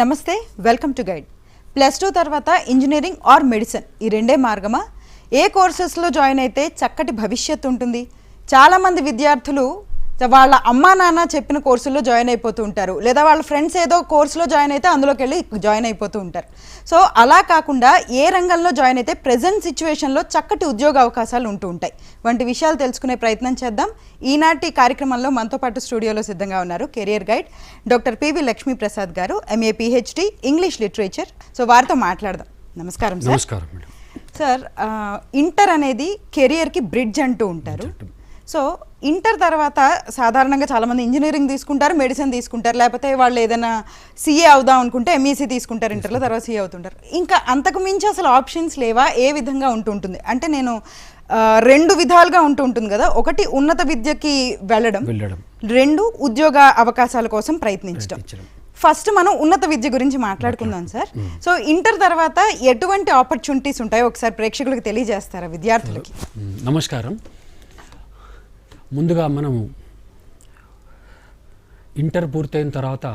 నమస్తే, welcome to guide. +2 తర్వాత engineering or medicine ఈ రెండే మార్గమా? ఏ కోర్సెస్లో జాయిన్ అయితే చక్కటి భవిష్యత్తు ఉంటుంది? చాలామంది విద్యార్థులు వాళ్ళ అమ్మా నాన్న చెప్పిన కోర్సుల్లో జాయిన్ అయిపోతూ ఉంటారు, లేదా వాళ్ళ ఫ్రెండ్స్ ఏదో కోర్సులో జాయిన్ అయితే అందులోకి వెళ్ళి జాయిన్ అయిపోతూ ఉంటారు. సో అలా కాకుండా ఏ రంగంలో జాయిన్ అయితే ప్రజెంట్ సిచ్యువేషన్లో చక్కటి ఉద్యోగ అవకాశాలు ఉంటూ ఉంటాయి వంటి విషయాలు తెలుసుకునే ప్రయత్నం చేద్దాం. ఈనాటి కార్యక్రమంలో మనతో పాటు స్టూడియోలో సిద్ధంగా ఉన్నారు career guide doctor PV Lakshmi Prasad గారు, MA PhD English literature. So వారితో మాట్లాడదాం. నమస్కారం సార్. నమస్కారం మేడం. సార్, ఇంటర్ అనేది కెరియర్కి బ్రిడ్జ్ అంటూ ఉంటారు. సో ఇంటర్ తర్వాత సాధారణంగా చాలామంది ఇంజనీరింగ్ తీసుకుంటారు, మెడిసిన్ తీసుకుంటారు, లేకపోతే వాళ్ళు ఏదైనా CA అవుదాం అనుకుంటే MEC తీసుకుంటారు ఇంటర్లో, తర్వాత CA అవుతుంటారు. ఇంకా అంతకు మించి అసలు ఆప్షన్స్ లేవా? ఏ విధంగా ఉంటుంటుంది అంటే నేను రెండు విధాలుగా ఉంటుంది కదా. ఒకటి ఉన్నత విద్యకి వెళ్ళడం, రెండు ఉద్యోగ అవకాశాల కోసం ప్రయత్నించడం. ఫస్ట్ మనం ఉన్నత విద్య గురించి మాట్లాడుకుందాం సార్. సో ఇంటర్ తర్వాత ఎటువంటి ఆపర్చునిటీస్ ఉంటాయో ఒకసారి ప్రేక్షకులకు తెలియజేస్తారా విద్యార్థులకి? నమస్కారం. ముందుగా మనము ఇంటర్ పూర్తయిన తర్వాత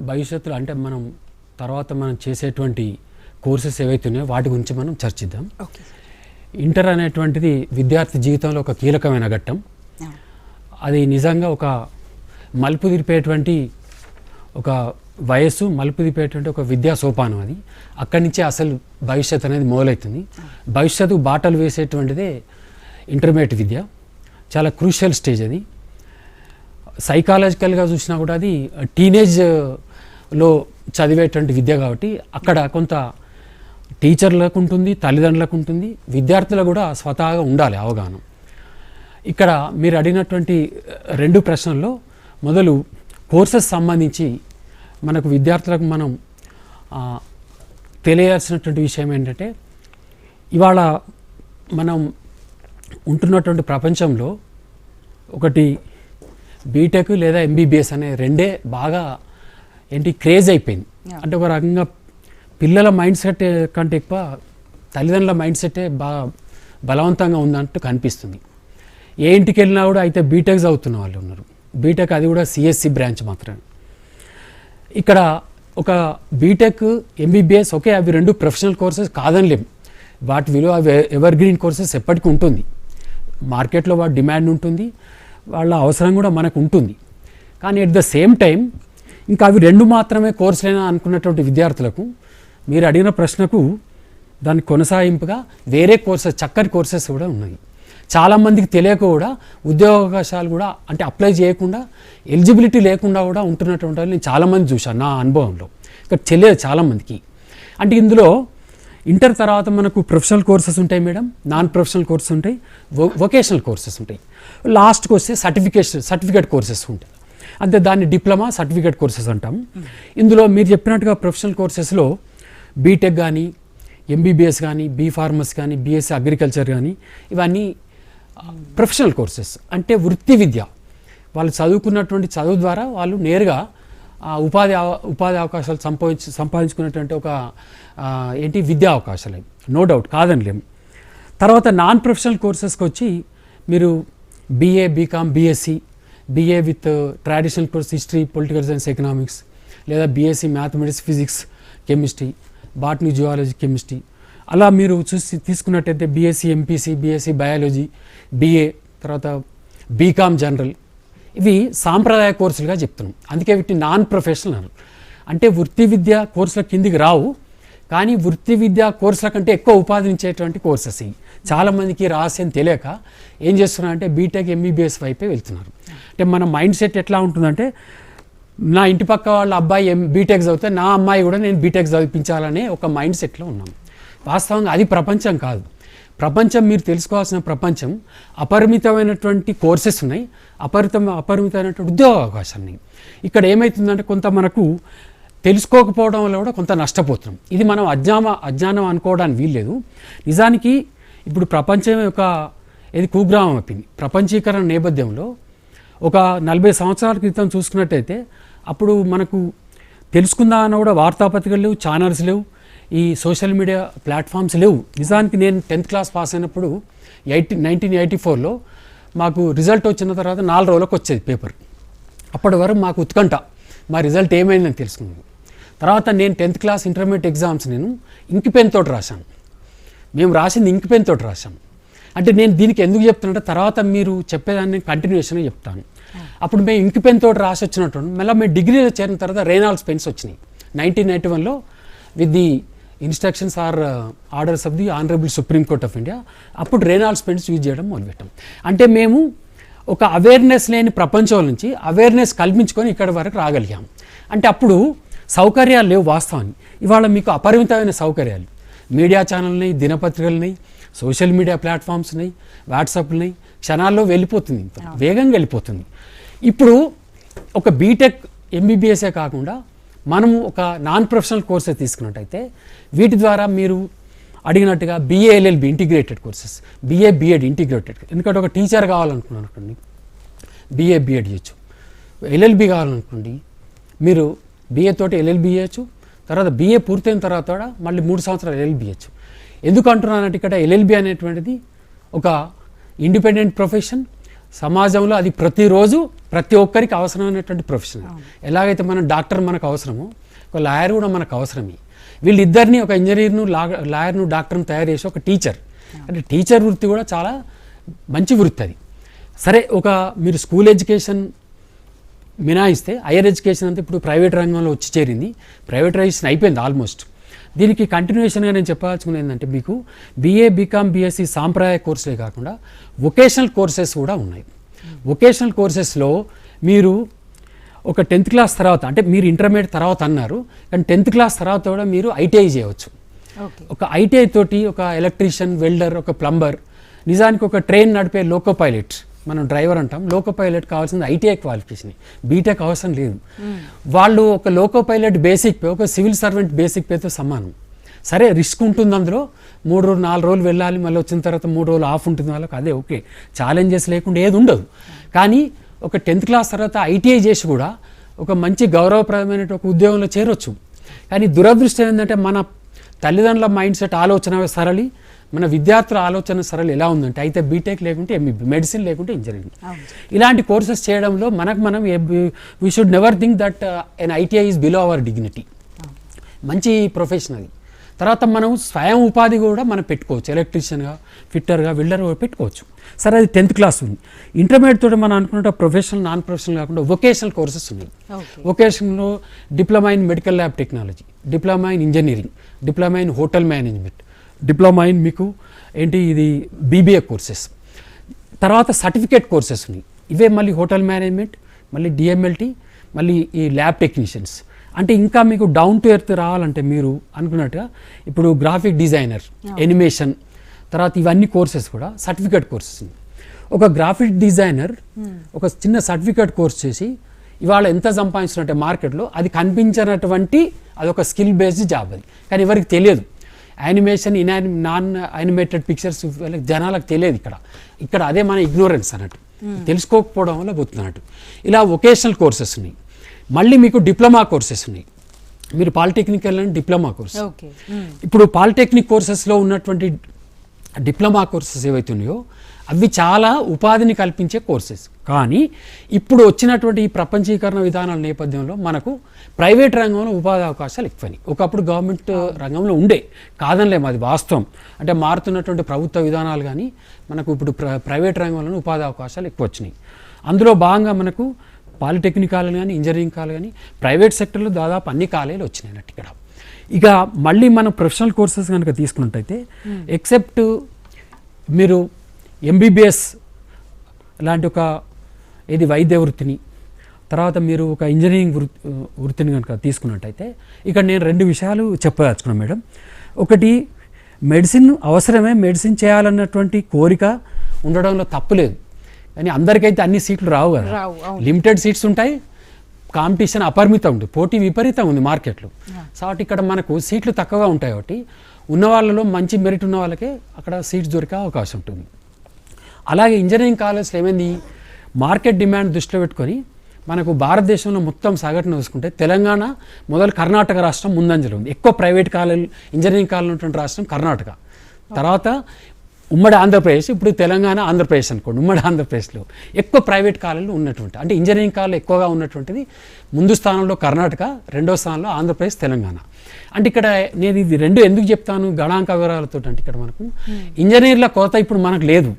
భవిష్యత్తులో అంటే మనం చేసేటువంటి కోర్సెస్ ఏవైతే ఉన్నాయో వాటి గురించి మనం చర్చిద్దాం. ఇంటర్ అనేటువంటిది విద్యార్థి జీవితంలో ఒక కీలకమైన ఘట్టం. అది నిజంగా ఒక మలుపు తిరిపేటువంటి ఒక వయస్సు, మలుపు తిరిపేటువంటి ఒక విద్యా సోపానం. అది అక్కడి నుంచే అసలు భవిష్యత్తు అనేది మొదలవుతుంది. భవిష్యత్తు బాటలు వేసేటువంటిదే ఇంటర్మీడియట్ విద్య. చాలా క్రూషియల్ స్టేజ్ అది. సైకాలజికల్గా చూసినా కూడా అది టీనేజ్లో చదివేటువంటి విద్య కాబట్టి అక్కడ కొంత టీచర్లకు ఉంటుంది, తల్లిదండ్రులకు ఉంటుంది, విద్యార్థులకు కూడా స్వతహాగా ఉండాలి అవగాహన. ఇక్కడ మీరు అడిగినటువంటి రెండు ప్రశ్నల్లో మొదలు కోర్సెస్ సంబంధించి మనకు విద్యార్థులకు మనం తెలియాల్సినటువంటి విషయం ఏంటంటే, ఇవాళ మనం ఉంటున్నటువంటి ప్రపంచంలో ఒకటి బీటెక్ లేదా MBBS అనే రెండే బాగా క్రేజ్ అయిపోయింది. అంటే ఒక రకంగా పిల్లల మైండ్ సెట్ కంటే ఎక్కువ తల్లిదండ్రుల మైండ్ సెట్టే బాగా బలవంతంగా ఉందంటూ కనిపిస్తుంది. ఏ ఇంటికి వెళ్ళినా కూడా అయితే బీటెక్ చదువుతున్న వాళ్ళు ఉన్నారు. బీటెక్ అది కూడా CSC బ్రాంచ్ మాత్రమే. ఇక్కడ ఒక బీటెక్ MBBS ఓకే, అవి రెండు ప్రొఫెషనల్ కోర్సెస్ కాదనిలేం. వాటి విలువ ఎవర్ గ్రీన్ కోర్సెస్ ఎప్పటికీ ఉంటుంది. మార్కెట్లో వాటి డిమాండ్ ఉంటుంది, వాళ్ళ అవసరం కూడా మనకు ఉంటుంది. కానీ ఎట్ ద సేమ్ టైం ఇంకా అవి రెండు మాత్రమే కోర్సులైనా అనుకున్నటువంటి విద్యార్థులకు మీరు అడిగిన ప్రశ్నకు దానికి కొనసాగింపుగా వేరే కోర్సెస్, చక్కటి కోర్సెస్ కూడా ఉన్నాయి. చాలామందికి తెలియక కూడా ఉద్యోగ అవకాశాలు కూడా అంటే అప్లై చేయకుండా, ఎలిజిబిలిటీ లేకుండా కూడా ఉంటున్నటువంటి వాళ్ళు నేను చాలామంది చూశాను నా అనుభవంలో. ఇక్కడ తెలియదు చాలామందికి. అంటే ఇందులో ఇంటర్ తర్వాత మనకు ప్రొఫెషనల్ కోర్సెస్ ఉంటాయి మేడం, నాన్ ప్రొఫెషనల్ కోర్సెస్ ఉంటాయి, వొకేషనల్ కోర్సెస్ ఉంటాయి, లాస్ట్కి వస్తే సర్టిఫికేట్ కోర్సెస్ ఉంటాయి. అంటే దాన్ని డిప్లొమా సర్టిఫికేట్ కోర్సెస్ అంటాం. ఇందులో మీరు చెప్పినట్టుగా ప్రొఫెషనల్ కోర్సెస్లో బీటెక్ కానీ, MBBS కానీ, B.Pharmacy కానీ, BSc అగ్రికల్చర్ కానీ, ఇవన్నీ ప్రొఫెషనల్ కోర్సెస్. అంటే వృత్తి విద్య. వాళ్ళు చదువుకున్నటువంటి చదువు ద్వారా వాళ్ళు నేరుగా ఉపాధి అవకాశాలు సంపాదించుకునేటువంటి ఒక విద్యా అవకాశాలు, నో డౌట్ కాదనిలేము. తర్వాత నాన్ ప్రొఫెషనల్ కోర్సెస్కి వచ్చి మీరు BA, BCom, BSc, BA with traditional course history, political science, economics, లేదా BSc mathematics, physics, chemistry, botany, zoology, chemistry. అలా మీరు తీసుకున్నట్టయితే BSc MPC, BSc biology, BA, తర్వాత BCom జనరల్, ఇవి సాంప్రదాయ కోర్సులుగా చెప్తున్నాం. అందుకే వీటిని నాన్ ప్రొఫెషనల్ అన్నారు. అంటే వృత్తి విద్య కోర్సుల కిందికి రావు, కానీ వృత్తి విద్యా కోర్సుల కంటే ఎక్కువ ఉపాధించేటువంటి కోర్సెస్ ఇవి. చాలామందికి రహస్యం తెలియక ఏం చేస్తున్నారంటే బీటెక్ MBBS వైపే వెళ్తున్నారు. అంటే మన మైండ్ సెట్ ఎట్లా ఉంటుందంటే, నా ఇంటి పక్క వాళ్ళ అబ్బాయి బీటెక్ చదివితే నా అమ్మాయి కూడా నేను బీటెక్ చదివించాలనే ఒక మైండ్ సెట్లో ఉన్నాం. వాస్తవంగా అది ప్రపంచం కాదు. ప్రపంచం, మీరు తెలుసుకోవాల్సిన ప్రపంచం అపరిమితమైనటువంటి కోర్సెస్ ఉన్నాయి, అపరిమితమైనటువంటి ఉద్యోగ అవకాశాలు ఉన్నాయి. ఇక్కడ ఏమవుతుందంటే కొంత మనకు తెలుసుకోకపోవడం వల్ల కూడా కొంత నష్టపోతున్నాం. ఇది మనం అజ్ఞానం అనుకోవడానికి వీల్లేదు. నిజానికి ఇప్పుడు ప్రపంచం యొక్క కుగ్రామం అయిపోయింది. ప్రపంచీకరణ నేపథ్యంలో ఒక 40 సంవత్సరాల క్రితం చూసుకున్నట్టయితే అప్పుడు మనకు తెలుసుకుందామన్న కూడా వార్తాపత్రికలు లేవు, ఛానల్స్ లేవు, ఈ సోషల్ మీడియా ప్లాట్ఫామ్స్ లేవు. నిజానికి నేను 10th క్లాస్ పాస్ అయినప్పుడు 1984లో మాకు రిజల్ట్ వచ్చిన తర్వాత 4 రోజులకు వచ్చేది పేపర్. అప్పటి వరకు మాకు ఉత్కంఠ, మా రిజల్ట్ ఏమైందని తెలుసుకున్నాను. తర్వాత నేను 10th క్లాస్ ఇంటర్మీడియట్ ఎగ్జామ్స్ నేను ఇంక్ పెన్ తోటి రాశాను. మేము రాసింది ఇంక్ పెన్ తోటి రాశాం. అంటే నేను దీనికి ఎందుకు చెప్తున్నా, తర్వాత మీరు చెప్పేదాన్ని కంటిన్యూషన్గా చెప్తాను. అప్పుడు మేము ఇంక్ పెన్ తోటి రాసి వచ్చినట్టు మళ్ళీ మేము డిగ్రీలో చేరిన తర్వాత రేనాల్డ్స్ పెన్స్ వచ్చినాయి 1991లో with the instructions or orders of the honourable Supreme Court of India. అప్పుడు రేనాల్డ్స్ పెన్స్ యూజ్ చేయడం మొదలుపెట్టాం. అంటే మేము ఒక అవేర్నెస్ లేని ప్రపంచం నుంచి అవేర్నెస్ కల్పించుకొని ఇక్కడ వరకు రాగలిగాం. అంటే అప్పుడు సౌకర్యాలు లేవు వాస్తవాన్ని. ఇవాళ మీకు అపరిమితమైన సౌకర్యాలు, మీడియా ఛానల్ని, దినపత్రికలని, సోషల్ మీడియా ప్లాట్ఫామ్స్ ఉన్నాయి, వాట్సాప్ని, క్షణాల్లో వెళ్ళిపోతుంది, వేగంగా వెళ్ళిపోతుంది. ఇప్పుడు ఒక బీటెక్ ఎంబీబీఎస్ఏ కాకుండా మనము ఒక నాన్ ప్రొఫెషనల్ కోర్సెస్ తీసుకున్నట్టయితే వీటి ద్వారా మీరు అడిగినట్టుగా BA LLB integrated courses, BA BEd integrated. ఎందుకంటే ఒక టీచర్ కావాలనుకున్నాను అనుకోండి BA BEd చేయొచ్చు. LLB కావాలనుకోండి మీరు BA తోటి LLB చేయొచ్చు. తర్వాత BA పూర్తయిన తర్వాత మళ్ళీ 3 సంవత్సరాలు LLB చేయొచ్చు. ఎందుకు అంటున్నానంటే ఇక్కడ LLB అనేటువంటిది ఒక ఇండిపెండెంట్ ప్రొఫెషన్. సమాజంలో అది ప్రతిరోజు ప్రతి ఒక్కరికి అవసరమైనటువంటి ప్రొఫెషన్. ఎలాగైతే మన డాక్టర్ మనకు అవసరమో ఒక లాయర్ కూడా మనకు అవసరమే. వీళ్ళిద్దరిని ఒక ఇంజనీర్ను, లాయర్ను, డాక్టర్ను తయారు చేసి ఒక టీచర్, అంటే టీచర్ వృత్తి కూడా చాలా మంచి వృత్తి అది. సరే, ఒక మీరు స్కూల్ ఎడ్యుకేషన్ మినాయిస్తే హైయర్ ఎడ్యుకేషన్ అంతా ఇప్పుడు ప్రైవేట్ రంగంలో వచ్చి చేరింది. ప్రైవేటైజేషన్ అయిపోయింది ఆల్మోస్ట్. దీనికి కంటిన్యూషన్గా నేను చెప్పాల్సుకునేది ఏంటంటే మీకు BA BCom BSc సాంప్రదాయ కోర్సులే కాకుండా వొకేషనల్ కోర్సెస్ కూడా ఉన్నాయి. వొకేషనల్ కోర్సెస్లో మీరు ఒక 10th క్లాస్ తర్వాత, అంటే మీరు ఇంటర్మీడియట్ తర్వాత అన్నారు, కానీ 10th క్లాస్ తర్వాత కూడా మీరు ITI చేయవచ్చు. ఒక ITI తోటి ఒక ఎలక్ట్రీషియన్, వెల్డర్, ఒక ప్లంబర్, నిజానికి ఒక ట్రైన్ నడిపే లోకో పైలట్, మనం డ్రైవర్ అంటాం, లోకో పైలట్ కావాల్సింది ITI క్వాలిఫికేషన్, బీటెక్ అవసరం లేదు. వాళ్ళు ఒక లోకో పైలట్ బేసిక్ పే ఒక సివిల్ సర్వెంట్ బేసిక్ పేతో సమానం. సరే, రిస్క్ ఉంటుంది అందులో, 3-4 రోజులు వెళ్ళాలి, మళ్ళీ వచ్చిన తర్వాత 3 రోజులు ఆఫ్ ఉంటుంది వాళ్ళకి, అదే ఓకే, ఛాలెంజెస్ లేకుండా ఏది ఉండదు. కానీ ఒక 10th క్లాస్ తర్వాత ITI చేసి కూడా ఒక మంచి గౌరవప్రదమైన ఒక ఉద్యోగంలో చేరొచ్చు. కానీ దురదృష్టం ఏంటంటే మన తల్లిదండ్రుల మైండ్ సెట్, ఆలోచన సరళి, మన విద్యార్థుల ఆలోచన సరళి ఎలా ఉందంటే అయితే బీటెక్ లేకుంటే MBB, మెడిసిన్ లేకుంటే ఇంజనీరింగ్. ఇలాంటి కోర్సెస్ చేయడంలో మనం we should never think that an ITI is below our dignity. మంచి ప్రొఫెషన్ అది. తర్వాత మనం స్వయం ఉపాధి కూడా మనం పెట్టుకోవచ్చు, ఎలక్ట్రీషియన్గా, ఫిట్టర్గా, వెల్డర్ పెట్టుకోవచ్చు. సరే, అది 10th క్లాస్ ఉంది. ఇంటర్మీడియట్ తోటి మనం అనుకున్న ప్రొఫెషనల్, నాన్ ప్రొఫెషనల్ కాకుండా వొకేషనల్ కోర్సెస్ ఉన్నాయి. వొకేషన్లో diploma in medical lab technology, diploma in engineering, diploma in hotel management, diploma in మీకు ఏంటి ఇది BBA కోర్సెస్. తర్వాత సర్టిఫికేట్ కోర్సెస్ ఉన్నాయి. ఇవే మళ్ళీ హోటల్ మేనేజ్మెంట్, మళ్ళీ DMLT, మళ్ళీ ఈ ల్యాబ్ టెక్నీషియన్స్. అంటే ఇంకా మీకు డౌన్ టు ఎర్త్ రావాలంటే మీరు అనుకున్నట్టుగా ఇప్పుడు గ్రాఫిక్ డిజైనర్, ఎనిమేషన్, తర్వాత ఇవన్నీ కోర్సెస్ కూడా సర్టిఫికేట్ కోర్సెస్ ఉన్నాయి. ఒక గ్రాఫిక్ డిజైనర్ ఒక చిన్న సర్టిఫికేట్ కోర్స్ చేసి ఇవాళ ఎంత సంపాదించినట్టే మార్కెట్లో, అది కనిపించినటువంటి అదొక స్కిల్ బేస్డ్ జాబ్ అది. కానీ ఎవరికి తెలియదు. యానిమేషన్, నాన్ యానిమేటెడ్ పిక్చర్స్ జనాలకు తెలియదు. ఇక్కడ అదే మన ఇగ్నోరెన్స్ అన్నట్టు, తెలుసుకోకపోవడం వల్ల పోతున్నట్టు. ఇలా వొకేషనల్ కోర్సెస్ ఉన్నాయి. మళ్ళీ మీకు డిప్లొమా కోర్సెస్ ఉన్నాయి. మీరు పాలిటెక్నిక్ వెళ్ళండి, డిప్లొమా కోర్స్. ఇప్పుడు పాలిటెక్నిక్ కోర్సెస్లో ఉన్నటువంటి డిప్లొమా కోర్సెస్ ఏవైతే ఉన్నాయో అవి చాలా ఉపాధిని కల్పించే కోర్సెస్. కానీ ఇప్పుడు వచ్చినటువంటి ఈ ప్రపంచీకరణ విధానాల నేపథ్యంలో మనకు ప్రైవేట్ రంగంలో ఉపాధి అవకాశాలు ఎక్కువని. ఒకప్పుడు గవర్నమెంట్ రంగంలో ఉండే, కాదనలేము, అది వాస్తవం. అంటే మారుతున్నటువంటి ప్రభుత్వ విధానాలు కానీ మనకు ఇప్పుడు ప్రైవేట్ రంగంలో ఉపాధి అవకాశాలు ఎక్కువ వచ్చినాయి. అందులో భాగంగా మనకు పాలిటెక్నిక్ కాలేజీలు కానీ, ఇంజనీరింగ్ కాలేజీ కానీ, ప్రైవేట్ సెక్టర్లో దాదాపు అన్ని కాలేజీలు వచ్చినాయి అన్నట్టు ఇక్కడ. ఇక మళ్ళీ మనం ప్రొఫెషనల్ కోర్సెస్ కనుక తీసుకున్నట్టయితే ఎక్సెప్ట్ మీరు MBBS లాంటి ఒక వైద్య వృత్తిని, తర్వాత మీరు ఒక ఇంజనీరింగ్ వృత్తిని కనుక తీసుకున్నట్టయితే ఇక్కడ నేను 2 విషయాలు చెప్పదలుచుకున్నాను మేడం. ఒకటి, మెడిసిన్ అవసరమే, మెడిసిన్ చేయాలన్నటువంటి కోరిక ఉండడంలో తప్పులేదు. కానీ అందరికైతే అన్ని సీట్లు రావు కదా, లిమిటెడ్ సీట్స్ ఉంటాయి, కాంపిటీషన్ అపరిమితం ఉంది, పోటీ విపరీతం ఉంది మార్కెట్లో. కాబట్టి ఇక్కడ మనకు సీట్లు తక్కువగా ఉంటాయి. కాబట్టి ఉన్న వాళ్ళలో మంచి మెరిట్ ఉన్న వాళ్ళకే అక్కడ సీట్స్ దొరికే అవకాశం ఉంటుంది. అలాగే ఇంజనీరింగ్ కాలేజ్లో ఏమైంది, మార్కెట్ డిమాండ్ దృష్టిలో పెట్టుకొని మనకు భారతదేశంలో మొత్తం సగటును చూసుకుంటే తెలంగాణ మొదలు కర్ణాటక రాష్ట్రం ముందంజలో ఉంది. ఎక్కువ ప్రైవేట్ కాలేజ్ ఇంజనీరింగ్ కాలేజ్ ఉన్నటువంటి రాష్ట్రం కర్ణాటక. తర్వాత ఉమ్మడి ఆంధ్రప్రదేశ్, ఇప్పుడు తెలంగాణ ఆంధ్రప్రదేశ్ అనుకోండి, ఉమ్మడి ఆంధ్రప్రదేశ్లో ఎక్కువ ప్రైవేట్ కాలేజీలు ఉన్నటువంటి, అంటే ఇంజనీరింగ్ కాలేజీలు ఎక్కువగా ఉన్నటువంటిది ముందు స్థానంలో కర్ణాటక, రెండో స్థానంలో ఆంధ్రప్రదేశ్, తెలంగాణ. అంటే ఇక్కడ నేను ఇది రెండు ఎందుకు చెప్తాను గణాంక వివరాలతో అంటే ఇక్కడ మనకు ఇంజనీర్ల కొరత ఇప్పుడు మనకు లేదు,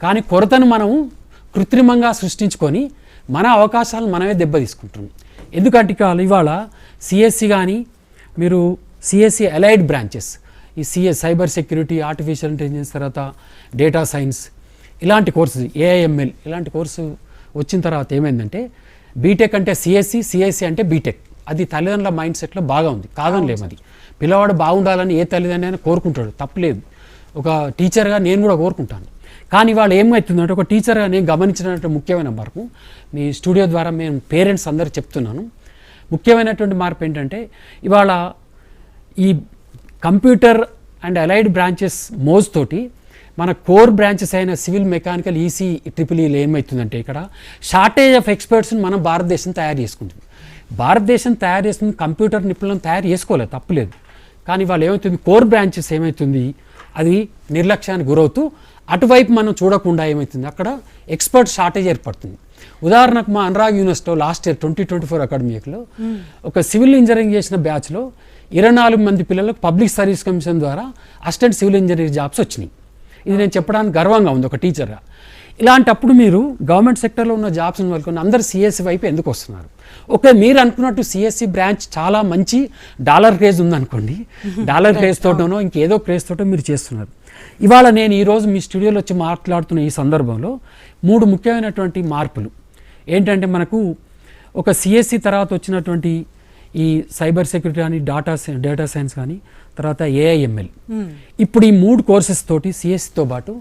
కానీ కొరతను మనం కృత్రిమంగా సృష్టించుకొని మన అవకాశాలను మనమే దెబ్బ తీసుకుంటున్నాం. ఎందుకంటే ఇవాళ సిఎస్సి కానీ మీరు సిఎస్సి అలైడ్ బ్రాంచెస్, ఈ CS cyber security, artificial intelligence, తర్వాత డేటా సైన్స్ ఇలాంటి కోర్సు, ఏఐఎంఎల్ ఇలాంటి కోర్సు వచ్చిన తర్వాత ఏమైందంటే బీటెక్ అంటే సిఎస్సి అంటే బీటెక్, అది తల్లిదండ్రుల మైండ్ సెట్లో బాగా ఉంది, కాదనిలేము. అది పిల్లవాడు బాగుండాలని ఏ తల్లిదండ్రులైనా కోరుకుంటాడు, తప్పలేదు. ఒక టీచర్గా నేను కూడా కోరుకుంటాను. కానీ వాళ్ళు ఏమవుతుందంటే ఒక టీచర్గా నేను గమనించినటువంటి ముఖ్యమైన మార్పు మీ స్టూడియో ద్వారా మేము పేరెంట్స్ అందరూ చెప్తున్నాను. ముఖ్యమైనటువంటి మార్పు ఏంటంటే ఇవాళ ఈ కంప్యూటర్ అండ్ అలైడ్ బ్రాంచెస్ మోజ్ తోటి మన కోర్ బ్రాంచెస్ అయిన సివిల్, మెకానికల్, ఈసీ, ట్రిపుల్-ఈలో ఏమవుతుందంటే ఇక్కడ షార్టేజ్ ఆఫ్ ఎక్స్పర్ట్స్ని మనం భారతదేశం తయారు చేసుకుంటుంది. భారతదేశం తయారు చేస్తుంది కంప్యూటర్ నిపుణులను తయారు చేసుకోలేదు, తప్పులేదు. కానీ వాళ్ళు ఏమవుతుంది కోర్ బ్రాంచెస్ ఏమవుతుంది అది నిర్లక్ష్యానికి గురవుతూ అటువైపు మనం చూడకుండా ఏమవుతుంది అక్కడ ఎక్స్పర్ట్ షార్టేజ్ ఏర్పడుతుంది. ఉదాహరణకు మా అనురాగ్ యూనివర్సిటీలో లాస్ట్ ఇయర్ 2024 అకాడమిక్లో ఒక సివిల్ ఇంజనీరింగ్ చేసిన బ్యాచ్లో 24 మంది పిల్లలకు పబ్లిక్ సర్వీస్ కమిషన్ ద్వారా అసిస్టెంట్ సివిల్ ఇంజనీరింగ్ జాబ్స్ వచ్చినాయి. ఇది నేను చెప్పడానికి గర్వంగా ఉంది ఒక టీచర్గా. ఇలాంటప్పుడు మీరు గవర్నమెంట్ సెక్టర్లో ఉన్న జాబ్స్ని వాళ్ళకొని అందరు సిఎస్సి వైపు ఎందుకు వస్తున్నారు? ఓకే, మీరు అనుకున్నట్టు సిఎస్సి బ్రాంచ్ చాలా మంచి డాలర్ క్రేజ్ ఉందనుకోండి, డాలర్ క్రేజ్ తోటనో ఇంకేదో క్రేజ్ తోటో మీరు చేస్తున్నారు. ఇవాళ నేను ఈరోజు మీ స్టూడియోలో వచ్చి మాట్లాడుతున్న ఈ సందర్భంలో 3 ముఖ్యమైనటువంటి మార్పులు ఏంటంటే మనకు ఒక సిఎస్సి తర్వాత వచ్చినటువంటి ఈ సైబర్ సెక్యూరిటీ కానీ డేటా సైన్స్ కానీ తర్వాత ఏఐఎంఎల్, ఇప్పుడు ఈ 3 కోర్సెస్ తోటి సిఎస్సితో పాటు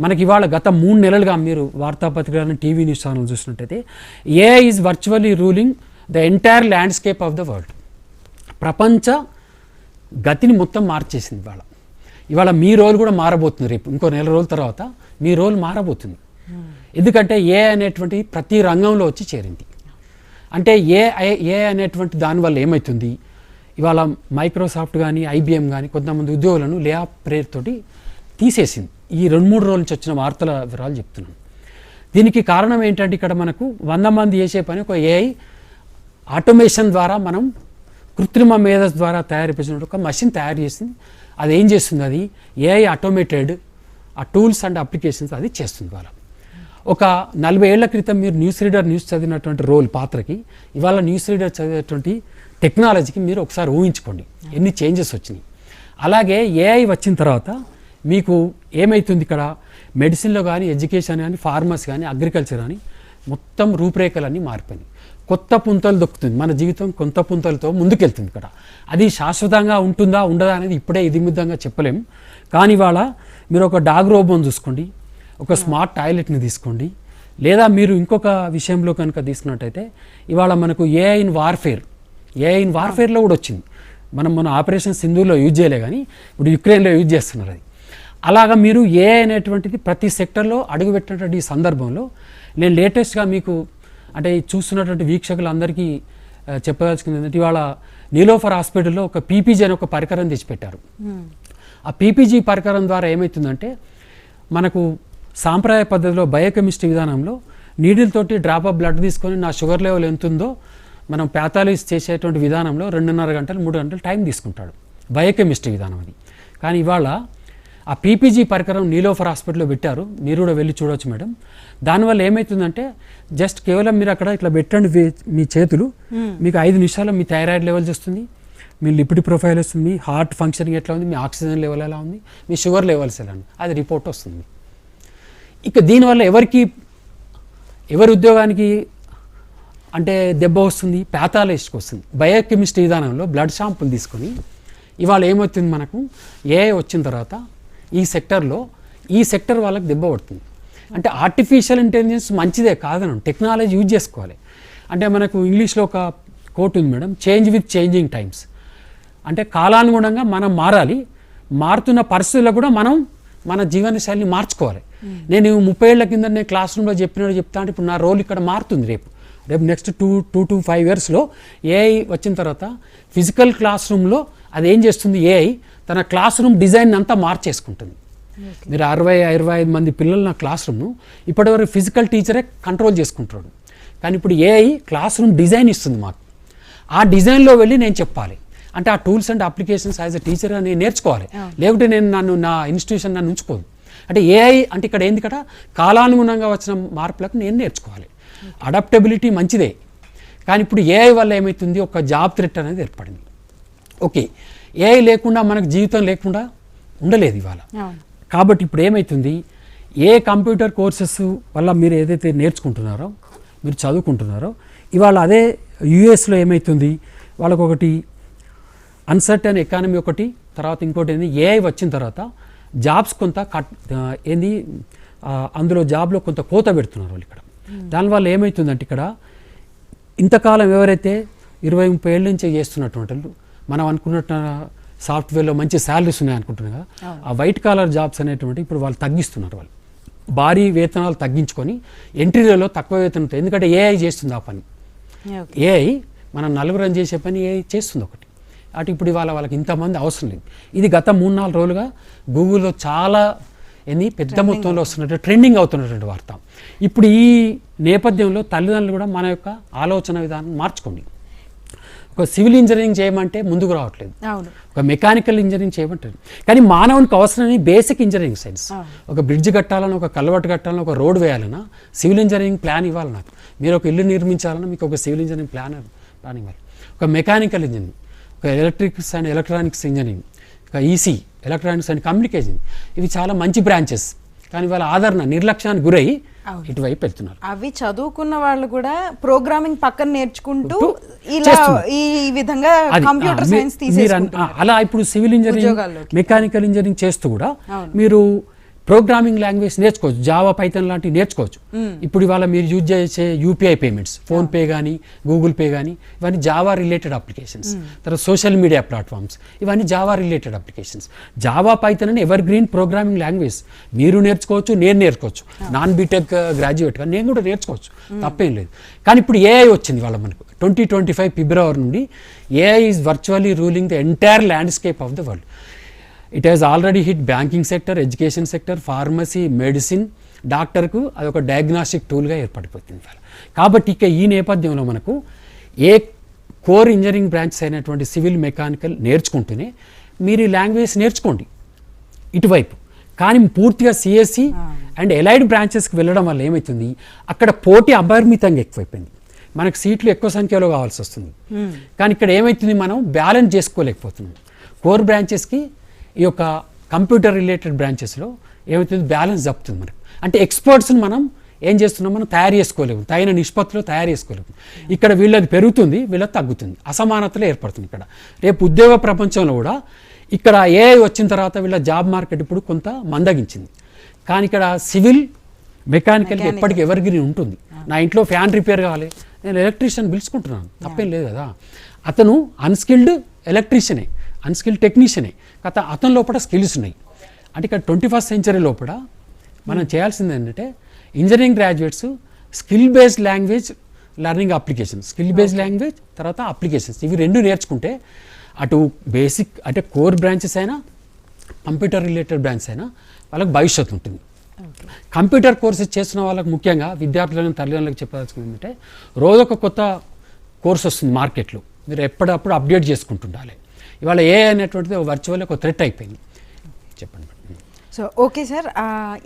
మనకి ఇవాళ గత 3 నెలలుగా మీరు వార్తాపత్రికలను, టీవీ న్యూస్ ఛానల్ చూసినట్టయితే AI is virtually ruling the entire landscape of the world. ప్రపంచ గతిని మొత్తం మార్చేసింది. ఇవాళ మీ రోల్ కూడా మారబోతుంది. రేపు ఇంకో నెల రోజుల తర్వాత మీ రోల్ మారబోతుంది. ఎందుకంటే ఏ అనేటువంటి ప్రతి రంగంలో వచ్చి చేరింది. అంటే ఏ అనేటువంటి దానివల్ల ఏమవుతుంది ఇవాళ మైక్రోసాఫ్ట్ కానీ ఐబిఎం కానీ కొంతమంది ఉద్యోగులను లే ఆఫ్ ప్రేయర్తోటి తీసేసింది. ఈ 2-3 రోజుల నుంచి వచ్చిన వార్తల వివరాలు చెప్తున్నాను. దీనికి కారణం ఏంటంటే ఇక్కడ మనకు 100 మంది చేసే పని ఒక ఏఐ ఆటోమేషన్ ద్వారా మనం కృత్రిమ మేధస్ ద్వారా తయారు చేసిన ఒక మషిన్ తయారు చేసింది. అది ఏం చేస్తుంది? అది ఏఐ ఆటోమేటెడ్ ఆ టూల్స్ అండ్ అప్లికేషన్స్ అది చేస్తుంది. వాళ్ళ ఒక 40 ఏళ్ల క్రితం మీరు న్యూస్ రీడర్ న్యూస్ చదివినటువంటి రోల్ పాత్రకి ఇవాళ న్యూస్ రీడర్ చదివేటువంటి టెక్నాలజీకి మీరు ఒకసారి ఊహించుకోండి ఎన్ని చేంజెస్ వచ్చినాయి. అలాగే ఏఐ వచ్చిన తర్వాత మీకు ఏమవుతుంది ఇక్కడ మెడిసిన్లో కానీ, ఎడ్యుకేషన్ కానీ, ఫార్మసీ కానీ, అగ్రికల్చర్ కానీ మొత్తం రూపురేఖలన్నీ మారిపోయినాయి. కొత్త పుంతలు దొక్కుతుంది. మన జీవితం కొత్త పుంతలతో ముందుకెళ్తుంది. ఇక్కడ అది శాశ్వతంగా ఉంటుందా ఉండదా అనేది ఇప్పుడే ఇదిమిద్దంగా చెప్పలేము. కానీ ఇవాళ మీరు ఒక డాగ్ రోబోని చూసుకోండి, ఒక స్మార్ట్ టాయిలెట్ని తీసుకోండి, లేదా మీరు ఇంకొక విషయంలో కనుక తీసుకున్నట్టయితే ఇవాళ మనకు ఏఐ ఇన్ వార్ఫేర్లో కూడా వచ్చింది. మన ఆపరేషన్ సింధూర్లో యూజ్ చేయలే కానీ ఇప్పుడు యుక్రెయిన్లో యూజ్ చేస్తున్నారు. అది అలాగా మీరు ఏఐ అనేటువంటిది ప్రతి సెక్టర్లో అడుగుపెట్టినటువంటి ఈ సందర్భంలో నేను లేటెస్ట్గా మీకు అంటే చూస్తున్నటువంటి వీక్షకులందరికీ చెప్పదలుచుకుంది ఏంటంటే ఇవాళ నీలోఫర్ హాస్పిటల్లో ఒక పీపీజీ అనే ఒక పరికరం తెచ్చిపెట్టారు. ఆ పీపీజీ పరికరం ద్వారా ఏమవుతుందంటే మనకు సాంప్రదాయ పద్ధతిలో బయోకెమిస్ట్రీ విధానంలో నీడిల్తోటి డ్రాప్ ఆఫ్ బ్లడ్ తీసుకొని నా షుగర్ లెవెల్ ఎంత ఉందో మనం ప్యాథాలజీ చేసేటువంటి విధానంలో 2.5 గంటలు 3 గంటలు టైం తీసుకుంటాడు బయోకెమిస్ట్రీ విధానం అది. కానీ ఇవాళ ఆ పీపీజీ పరికరం నీలోఫర్ హాస్పిటల్లో పెట్టారు. మీరు కూడా వెళ్ళి చూడవచ్చు మేడం. దానివల్ల ఏమవుతుందంటే జస్ట్ కేవలం మీరు అక్కడ ఇట్లా పెట్టండి మీ చేతులు, మీకు 5 నిమిషాల్లో మీ థైరాయిడ్ లెవెల్స్ వస్తుంది, మీ లిపిడ్ ప్రొఫైల్ వస్తుంది, మీ హార్ట్ ఫంక్షనింగ్ ఎట్లా ఉంది, మీ ఆక్సిజన్ లెవెల్ ఎలా ఉంది, మీ షుగర్ లెవెల్స్ ఎలా ఉంది, అది రిపోర్ట్ వస్తుంది. ఇక దీనివల్ల ఎవరి ఉద్యోగానికి అంటే దెబ్బ వస్తుంది? ప్యాథాలజిస్ట్కి వస్తుంది. బయోకెమిస్ట్రీ విధానంలో బ్లడ్ శాంపుల్ తీసుకొని ఇవాళ ఏమవుతుంది మనకు ఏఐ వచ్చిన తర్వాత ఈ సెక్టర్ వాళ్ళకి దెబ్బ పడుతుంది. అంటే ఆర్టిఫిషియల్ ఇంటెలిజెన్స్ మంచిదే కాదను, టెక్నాలజీ యూజ్ చేసుకోవాలి. అంటే మనకు ఇంగ్లీష్లో ఒక కోట్ ఉంది madam, change with changing times. అంటే కాలానుగుణంగా మనం మారాలి, మారుతున్న పరిస్థితుల్లో కూడా మనం మన జీవన శైలిని మార్చుకోవాలి. నేను 30 ఏళ్ల కింద నేను క్లాస్ రూమ్లో చెప్పినట్టు చెప్తా అంటే ఇప్పుడు నా రోల్ ఇక్కడ మారుతుంది. రేపు నెక్స్ట్ 2 to 5 yearsలో ఏఐ వచ్చిన తర్వాత ఫిజికల్ క్లాస్ రూమ్లో అది ఏం చేస్తుంది? ఏఐ తన క్లాస్ రూమ్ డిజైన్ అంతా మార్చేసుకుంటుంది. మీరు 60-65 మంది పిల్లలు నా క్లాస్ రూమ్ను ఇప్పటివరకు ఫిజికల్ టీచరే కంట్రోల్ చేసుకుంటాడు. కానీ ఇప్పుడు ఏఐ క్లాస్ రూమ్ డిజైన్ ఇస్తుంది మాకు. ఆ డిజైన్లో వెళ్ళి నేను చెప్పాలి. అంటే ఆ tools and applications as a టీచర్గా నేను నేర్చుకోవాలి. లేకుంటే నేను నా ఇన్స్టిట్యూషన్ నన్ను ఉంచుకోదు. అంటే ఏఐ అంటే ఇక్కడ ఏంది కదా, కాలానుగుణంగా వచ్చిన మార్పులకు నేను నేర్చుకోవాలి. అడాప్టబిలిటీ మంచిదే. కానీ ఇప్పుడు ఏఐ వల్ల ఏమవుతుంది, ఒక జాబ్ థ్రెట్ అనేది ఏర్పడింది. ఓకే, ఏఐ లేకుండా మనకు జీవితం లేకుండా ఉండలేదు ఇవాళ. కాబట్టి ఇప్పుడు ఏమవుతుంది, ఏ కంప్యూటర్ కోర్సెస్ వల్ల మీరు ఏదైతే నేర్చుకుంటున్నారో, మీరు చదువుకుంటున్నారో, ఇవాళ అదే యూఎస్లో ఏమవుతుంది, వాళ్ళకు ఒకటి అన్సర్టన్ ఎకానమీ ఒకటి, తర్వాత ఇంకోటి ఏంది, ఏఐ వచ్చిన తర్వాత జాబ్స్ కొంత ఏంది అందులో జాబ్లో కొంత కోత పెడుతున్నారు వాళ్ళు ఇక్కడ. దానివల్ల ఏమవుతుందంటే ఇక్కడ ఇంతకాలం ఎవరైతే 20-30 ఏళ్ళ నుంచి చేస్తున్నటువంటి వాళ్ళు, మనం అనుకున్నట్టు సాఫ్ట్వేర్లో మంచి శాలరీస్ ఉన్నాయి అనుకుంటున్నాం కదా, ఆ వైట్ కాలర్ జాబ్స్ అనేటువంటి ఇప్పుడు వాళ్ళు తగ్గిస్తున్నారు. వాళ్ళు భారీ వేతనాలు తగ్గించుకొని ఎంట్రీలలో తక్కువ వేతనంతో, ఎందుకంటే ఏఐ చేస్తుంది ఆ పని. ఏఐ మనం నలుగురం చేసే పని ఏఐ చేస్తుంది ఒకటి. అటు ఇప్పుడు ఇవాళ వాళ్ళకి ఇంతమంది అవసరం లేదు. ఇది గత 3-4 రోజులుగా గూగుల్లో చాలా పెద్ద మొత్తంలో వస్తున్నట్టు ట్రెండింగ్ అవుతున్నటువంటి వార్త. ఇప్పుడు ఈ నేపథ్యంలో తల్లిదండ్రులు కూడా మన యొక్క ఆలోచన విధానం మార్చుకోండి. ఒక సివిల్ ఇంజనీరింగ్ చేయమంటే ముందుకు రావట్లేదు, ఒక మెకానికల్ ఇంజనీరింగ్ చేయమంటారు. కానీ మానవునికి అవసరమైన బేసిక్ ఇంజనీరింగ్ సైన్స్, ఒక బ్రిడ్జ్ కట్టాలన్నా, ఒక కల్వర్ట్ కట్టాలన్నా, ఒక రోడ్ వేయాలన్నా సివిల్ ఇంజనీరింగ్ ప్లాన్ ఇవ్వాలి నాకు. మీరు ఒక ఇల్లు నిర్మించాలన్నా మీకు ఒక సివిల్ ఇంజనీరింగ్ ప్లాన్ ఇవ్వాలి. ఒక మెకానికల్ ఇంజనీరింగ్, ఒక ఎలక్ట్రిక్స్ అండ్ ఎలక్ట్రానిక్స్ ఇంజనీరింగ్, ఒక ఈసీ ఎలక్ట్రానిక్స్ అండ్ కమ్యూనికేషన్, ఇవి చాలా మంచి బ్రాంచెస్. కానీ వాళ్ళ ఆదరణ నిర్లక్ష్యానికి గురై ఇటువైపు వెళ్తున్నారు. అవి చదువుకున్న వాళ్ళు కూడా ప్రోగ్రామింగ్ పక్కన నేర్చుకుంటూ ఈ విధంగా కంప్యూటర్ సైన్స్ తీసుకుంటున్నారు. అలా ఇప్పుడు సివిల్ ఇంజనీరింగ్, మెకానికల్ ఇంజనీరింగ్ చేస్తూ కూడా మీరు ప్రోగ్రామింగ్ లాంగ్వేజ్ నేర్చుకోవచ్చు, జావా, పైథాన్ లాంటివి నేర్చుకోవచ్చు. ఇప్పుడు ఇవాళ మీరు యూజ్ చేసే యూపీఐ పేమెంట్స్, ఫోన్పే కానీ, గూగుల్ పే కానీ, ఇవన్నీ జావా రిలేటెడ్ అప్లికేషన్స్. తర్వాత సోషల్ మీడియా ప్లాట్ఫామ్స్, ఇవన్నీ Java related applications. Java, Python అని ఎవర్ గ్రీన్ ప్రోగ్రామింగ్ లాంగ్వేజ్. మీరు నేర్చుకోవచ్చు, నేను నేర్చుకోవచ్చు. నాన్ బీటెక్ గ్రాడ్యుయేట్గా నేను కూడా నేర్చుకోవచ్చు, తప్పేం లేదు. కానీ ఇప్పుడు ఏఐ వచ్చింది వాళ్ళ మనకు 2025 ఫిబ్రవరి నుండి. AI is virtually ruling the entire landscape of the world. It has already hit banking sector, education sector, pharmacy, medicine, డాక్టర్కు అదొక డయాగ్నాస్టిక్ టూల్గా ఏర్పడిపోతుంది. కాబట్టి ఇక ఈ నేపథ్యంలో మనకు ఏ కోర్ ఇంజనీరింగ్ బ్రాంచెస్ అయినటువంటి సివిల్, మెకానికల్ నేర్చుకుంటూనే మీరు ఈ లాంగ్వేజ్ నేర్చుకోండి ఇటువైపు. కానీ పూర్తిగా సిఎస్సి అండ్ ఎలైడ్ బ్రాంచెస్కి వెళ్ళడం వల్ల ఏమవుతుంది, అక్కడ పోటీ అపరిమితంగా ఎక్కువైపోయింది. మనకు సీట్లు ఎక్కువ సంఖ్యలో కావాల్సి వస్తుంది. కానీ ఇక్కడ ఏమవుతుంది, మనం బ్యాలెన్స్ చేసుకోలేకపోతున్నాం. కోర్ బ్రాంచెస్కి ఈ యొక్క కంప్యూటర్ రిలేటెడ్ బ్రాంచెస్లో ఏమవుతుంది, బ్యాలెన్స్ జప్పుతుంది మనకు. అంటే ఎక్స్పర్ట్స్ని మనం ఏం చేస్తున్నాం, మనం తయారు చేసుకోలేము, తగిన నిష్పత్తిలో తయారు చేసుకోలేము. ఇక్కడ వీళ్ళది పెరుగుతుంది, వీళ్ళది తగ్గుతుంది, అసమానతలు ఏర్పడుతుంది. ఇక్కడ రేపు ఉద్యోగ ప్రపంచంలో కూడా ఇక్కడ ఏఐ వచ్చిన తర్వాత వీళ్ళ జాబ్ మార్కెట్ ఇప్పుడు కొంత మందగించింది. కానీ ఇక్కడ సివిల్, మెకానికల్కి ఎప్పటికీ ఎవరిగిరి ఉంటుంది. నా ఇంట్లో ఫ్యాన్ రిపేర్ కావాలి, నేను ఎలక్ట్రీషియన్ పిలుచుకుంటున్నాను, తప్పేం లేదు కదా. అతను అన్స్కిల్డ్ ఎలక్ట్రీషియనే, అన్స్కిల్డ్ టెక్నీషియనే, అతని లోపల స్కిల్స్ ఉన్నాయి. అంటే ఇక్కడ 21st సెంచరీ లోపల మనం చేయాల్సింది ఏంటంటే, engineering graduates skill based language learning application, skill based language తర్వాత అప్లికేషన్స్, ఇవి రెండు నేర్చుకుంటే అటు బేసిక్ అంటే కోర్ బ్రాంచెస్ అయినా, కంప్యూటర్ రిలేటెడ్ బ్రాంచెస్ అయినా వాళ్ళకి భవిష్యత్తు ఉంటుంది. కంప్యూటర్ కోర్సెస్ చేస్తున్న వాళ్ళకి ముఖ్యంగా విద్యార్థులను, తల్లిదండ్రులకు చెప్పాల్సింది ఏంటంటే, రోజొక కొత్త కోర్స్ వస్తుంది మార్కెట్లో, మీరు ఎప్పటికప్పుడు అప్డేట్ చేసుకుంటుండాలి. ఇవాళ ఏ అనేటువంటిది వర్చువల్ ఒక థ్రెట్ అయిపోయింది. చెప్పండి. So okay sir,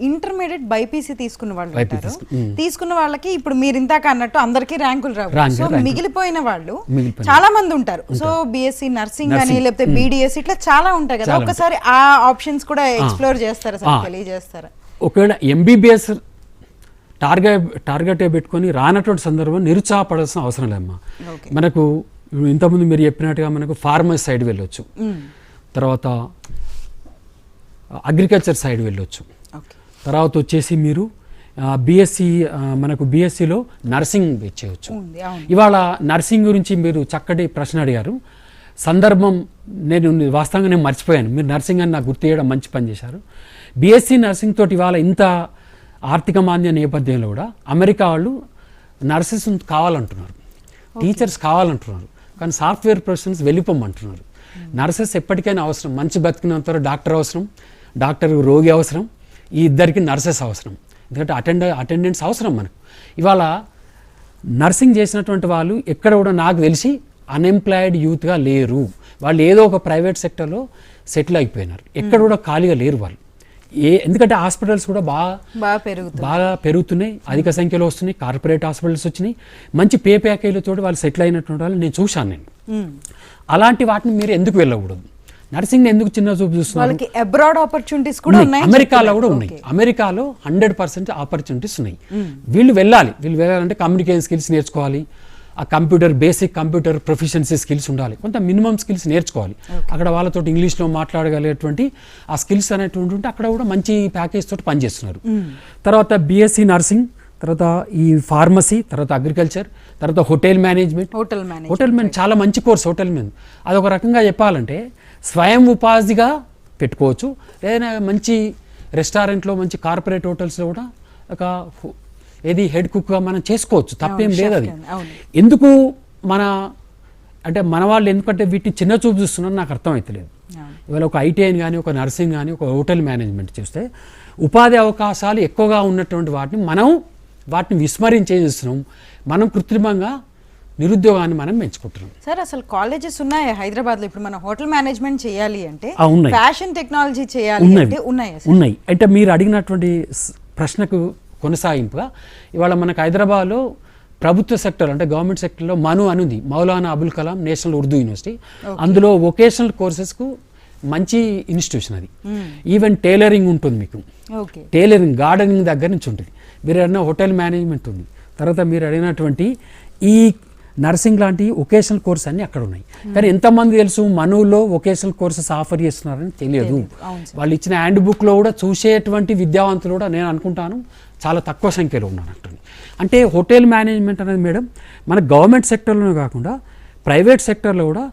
intermediate BiPC తీసుకున్న వాళ్ళు ఉంటారు. తీసుకున్న వాళ్ళకి ఇప్పుడు మీరు ఇందాక అన్నట్టు అందరికీ ర్యాంకులు రావు. సో మిగిలిపోయిన వాళ్ళు చాలా మంది ఉంటారు. సో బీఎస్సీ నర్సింగ్ అని, లేకపోతే బీడీఎస్, ఇట్లా చాలా ఉంటాయి కదా. ఒకసారి ఆ ఆప్షన్స్ కూడా ఎక్స్ప్లోర్ చేస్తారా సార్, తెలియజేస్తారా? ఒకవేళ ఎంబీబీఎస్ టార్గెట్ పెట్టుకొని రానటువంటి సందర్భం నిరుత్సాహపడాల్సిన అవసరం లేదమ్మా. మనకు ఇంతకుముందు మీరు చెప్పినట్టుగా మనకు ఫార్మర్ సైడ్ వెళ్ళొచ్చు, తర్వాత అగ్రికల్చర్ సైడ్ వెళ్ళొచ్చు, తర్వాత వచ్చేసి మీరు బీఎస్సీ, మనకు బీఎస్సీలో నర్సింగ్ చేయవచ్చు. ఇవాళ నర్సింగ్ గురించి మీరు చక్కటి ప్రశ్న అడిగారు. సందర్భం నేను వాస్తవంగా నేను మర్చిపోయాను, మీరు నర్సింగ్ అని నాకు గుర్తు చేయడం మంచి పని చేశారు. బీఎస్సీ నర్సింగ్ తోటి ఇవాళ ఇంత ఆర్థిక మాంద్య నేపథ్యంలో కూడా అమెరికా వాళ్ళు నర్సెస్ కావాలంటున్నారు, టీచర్స్ కావాలంటున్నారు. కానీ సాఫ్ట్వేర్ ప్రొఫెషన్స్ వెళ్ళిపోమంటున్నారు. నర్సెస్ ఎప్పటికైనా అవసరం, మంచి బతికినంత డాక్టర్ అవసరం, డాక్టర్ రోగి అవసరం, ఈ ఇద్దరికి నర్సెస్ అవసరం. ఎందుకంటే అటెండెన్స్ అవసరం మనకు. ఇవాళ నర్సింగ్ చేసినటువంటి వాళ్ళు ఎక్కడ కూడా నాకు తెలిసి అన్ఎంప్లాయిడ్ యూత్గా లేరు. వాళ్ళు ఏదో ఒక ప్రైవేట్ సెక్టర్లో సెటిల్ అయిపోయినారు, ఎక్కడ కూడా ఖాళీగా లేరు వాళ్ళు. ఎందుకంటే హాస్పిటల్స్ కూడా బాగా పెరుగుతున్నాయి, అధిక సంఖ్యలో వస్తున్నాయి, కార్పొరేట్ హాస్పిటల్స్ వచ్చినాయి, మంచి పే ప్యాకేజీలతో వాళ్ళు సెటిల్ అయినటువంటి వాళ్ళు నేను చూశాను. నేను అలాంటి వాటిని మీరు ఎందుకు వెళ్ళకూడదు? నర్సింగ్ ఎందుకు చిన్న చూపు చూస్తున్నారు? అబ్రాడ్ ఆపర్చునిటీస్ కూడా ఉన్నాయి, అమెరికాలో కూడా ఉన్నాయి. అమెరికాలో 100% ఆపర్చునిటీస్ ఉన్నాయి. వీళ్ళు వెళ్ళాలంటే కమ్యూనికేషన్ స్కిల్స్ నేర్చుకోవాలి, ఆ బేసిక్ కంప్యూటర్ ప్రొఫిషియన్సీ స్కిల్స్ ఉండాలి, కొంత మినిమం స్కిల్స్ నేర్చుకోవాలి. అక్కడ వాళ్ళతో ఇంగ్లీష్లో మాట్లాడగలిగేటువంటి ఆ స్కిల్స్ అనేటువంటి ఉంటే అక్కడ కూడా మంచి ప్యాకేజ్ తోటి పనిచేస్తున్నారు. తర్వాత బీఎస్సీ నర్సింగ్, తర్వాత ఈ ఫార్మసీ, తర్వాత అగ్రికల్చర్, తర్వాత హోటల్ మేనేజ్మెంట్ చాలా మంచి కోర్స్. హోటల్ మేనేజ్మెంట్ అదొక రకంగా చెప్పాలంటే స్వయం ఉపాధిగా పెట్టుకోవచ్చు, లేదా మంచి రెస్టారెంట్లో, మంచి కార్పొరేట్ హోటల్స్లో కూడా ఒక హెడ్ కుక్గా మనం చేసుకోవచ్చు, తప్పేం లేదు. అది ఎందుకు మన వాళ్ళు ఎందుకంటే వీటిని చిన్న చూపు చూస్తున్నారు నాకు అర్థమవుతలేదు. ఇవాళ ఒక ఐటీఐని కానీ, ఒక నర్సింగ్ కానీ, ఒక హోటల్ మేనేజ్మెంట్ చూస్తే ఉపాధి అవకాశాలు ఎక్కువగా ఉన్నటువంటి వాటిని విస్మరించేస్తున్నాం. మనం కృత్రిమంగా నిరుద్యోగాన్ని మనం పెంచుకుంటున్నాం. సార్ అసలు కాలేజెస్ ఉన్నాయి హైదరాబాద్లో, ఇప్పుడు మనం హోటల్ మేనేజ్మెంట్ చేయాలి అంటే, ఫ్యాషన్ టెక్నాలజీ చేయాలి అంటే ఉన్నాయి. అంటే మీరు అడిగినటువంటి ప్రశ్నకు కొనసాగింపుగా ఇవాళ మనకు హైదరాబాద్లో ప్రభుత్వ సెక్టర్ అంటే గవర్నమెంట్ సెక్టర్లో మను అనుంది, మౌలానా అబుల్ కలాం నేషనల్ ఉర్దూ యూనివర్సిటీ. అందులో వొకేషనల్ కోర్సెస్కు మంచి ఇన్స్టిట్యూషన్ అది. ఈవెన్ టైలరింగ్ ఉంటుంది, మీకు టైలరింగ్ గార్డెనింగ్ దగ్గర నుంచి ఉంటుంది. మీరు అడిగిన హోటల్ మేనేజ్మెంట్ ఉంది. తర్వాత మీరు అడిగినటువంటి ఈ నర్సింగ్ లాంటి వొకేషనల్ కోర్స్ అన్నీ అక్కడ ఉన్నాయి. కానీ ఎంతమంది తెలుసు మనులో వొకేషనల్ కోర్సెస్ ఆఫర్ చేస్తున్నారని తెలియదు. వాళ్ళు ఇచ్చిన హ్యాండ్ బుక్లో కూడా చూసేటువంటి విద్యావంతులు కూడా నేను అనుకుంటాను చాలా తక్కువ సంఖ్యలో ఉన్నారంటుంది. అంటే హోటల్ మేనేజ్మెంట్ అనేది మేడం మన గవర్నమెంట్ సెక్టర్లోనే కాకుండా ప్రైవేట్ సెక్టర్లో కూడా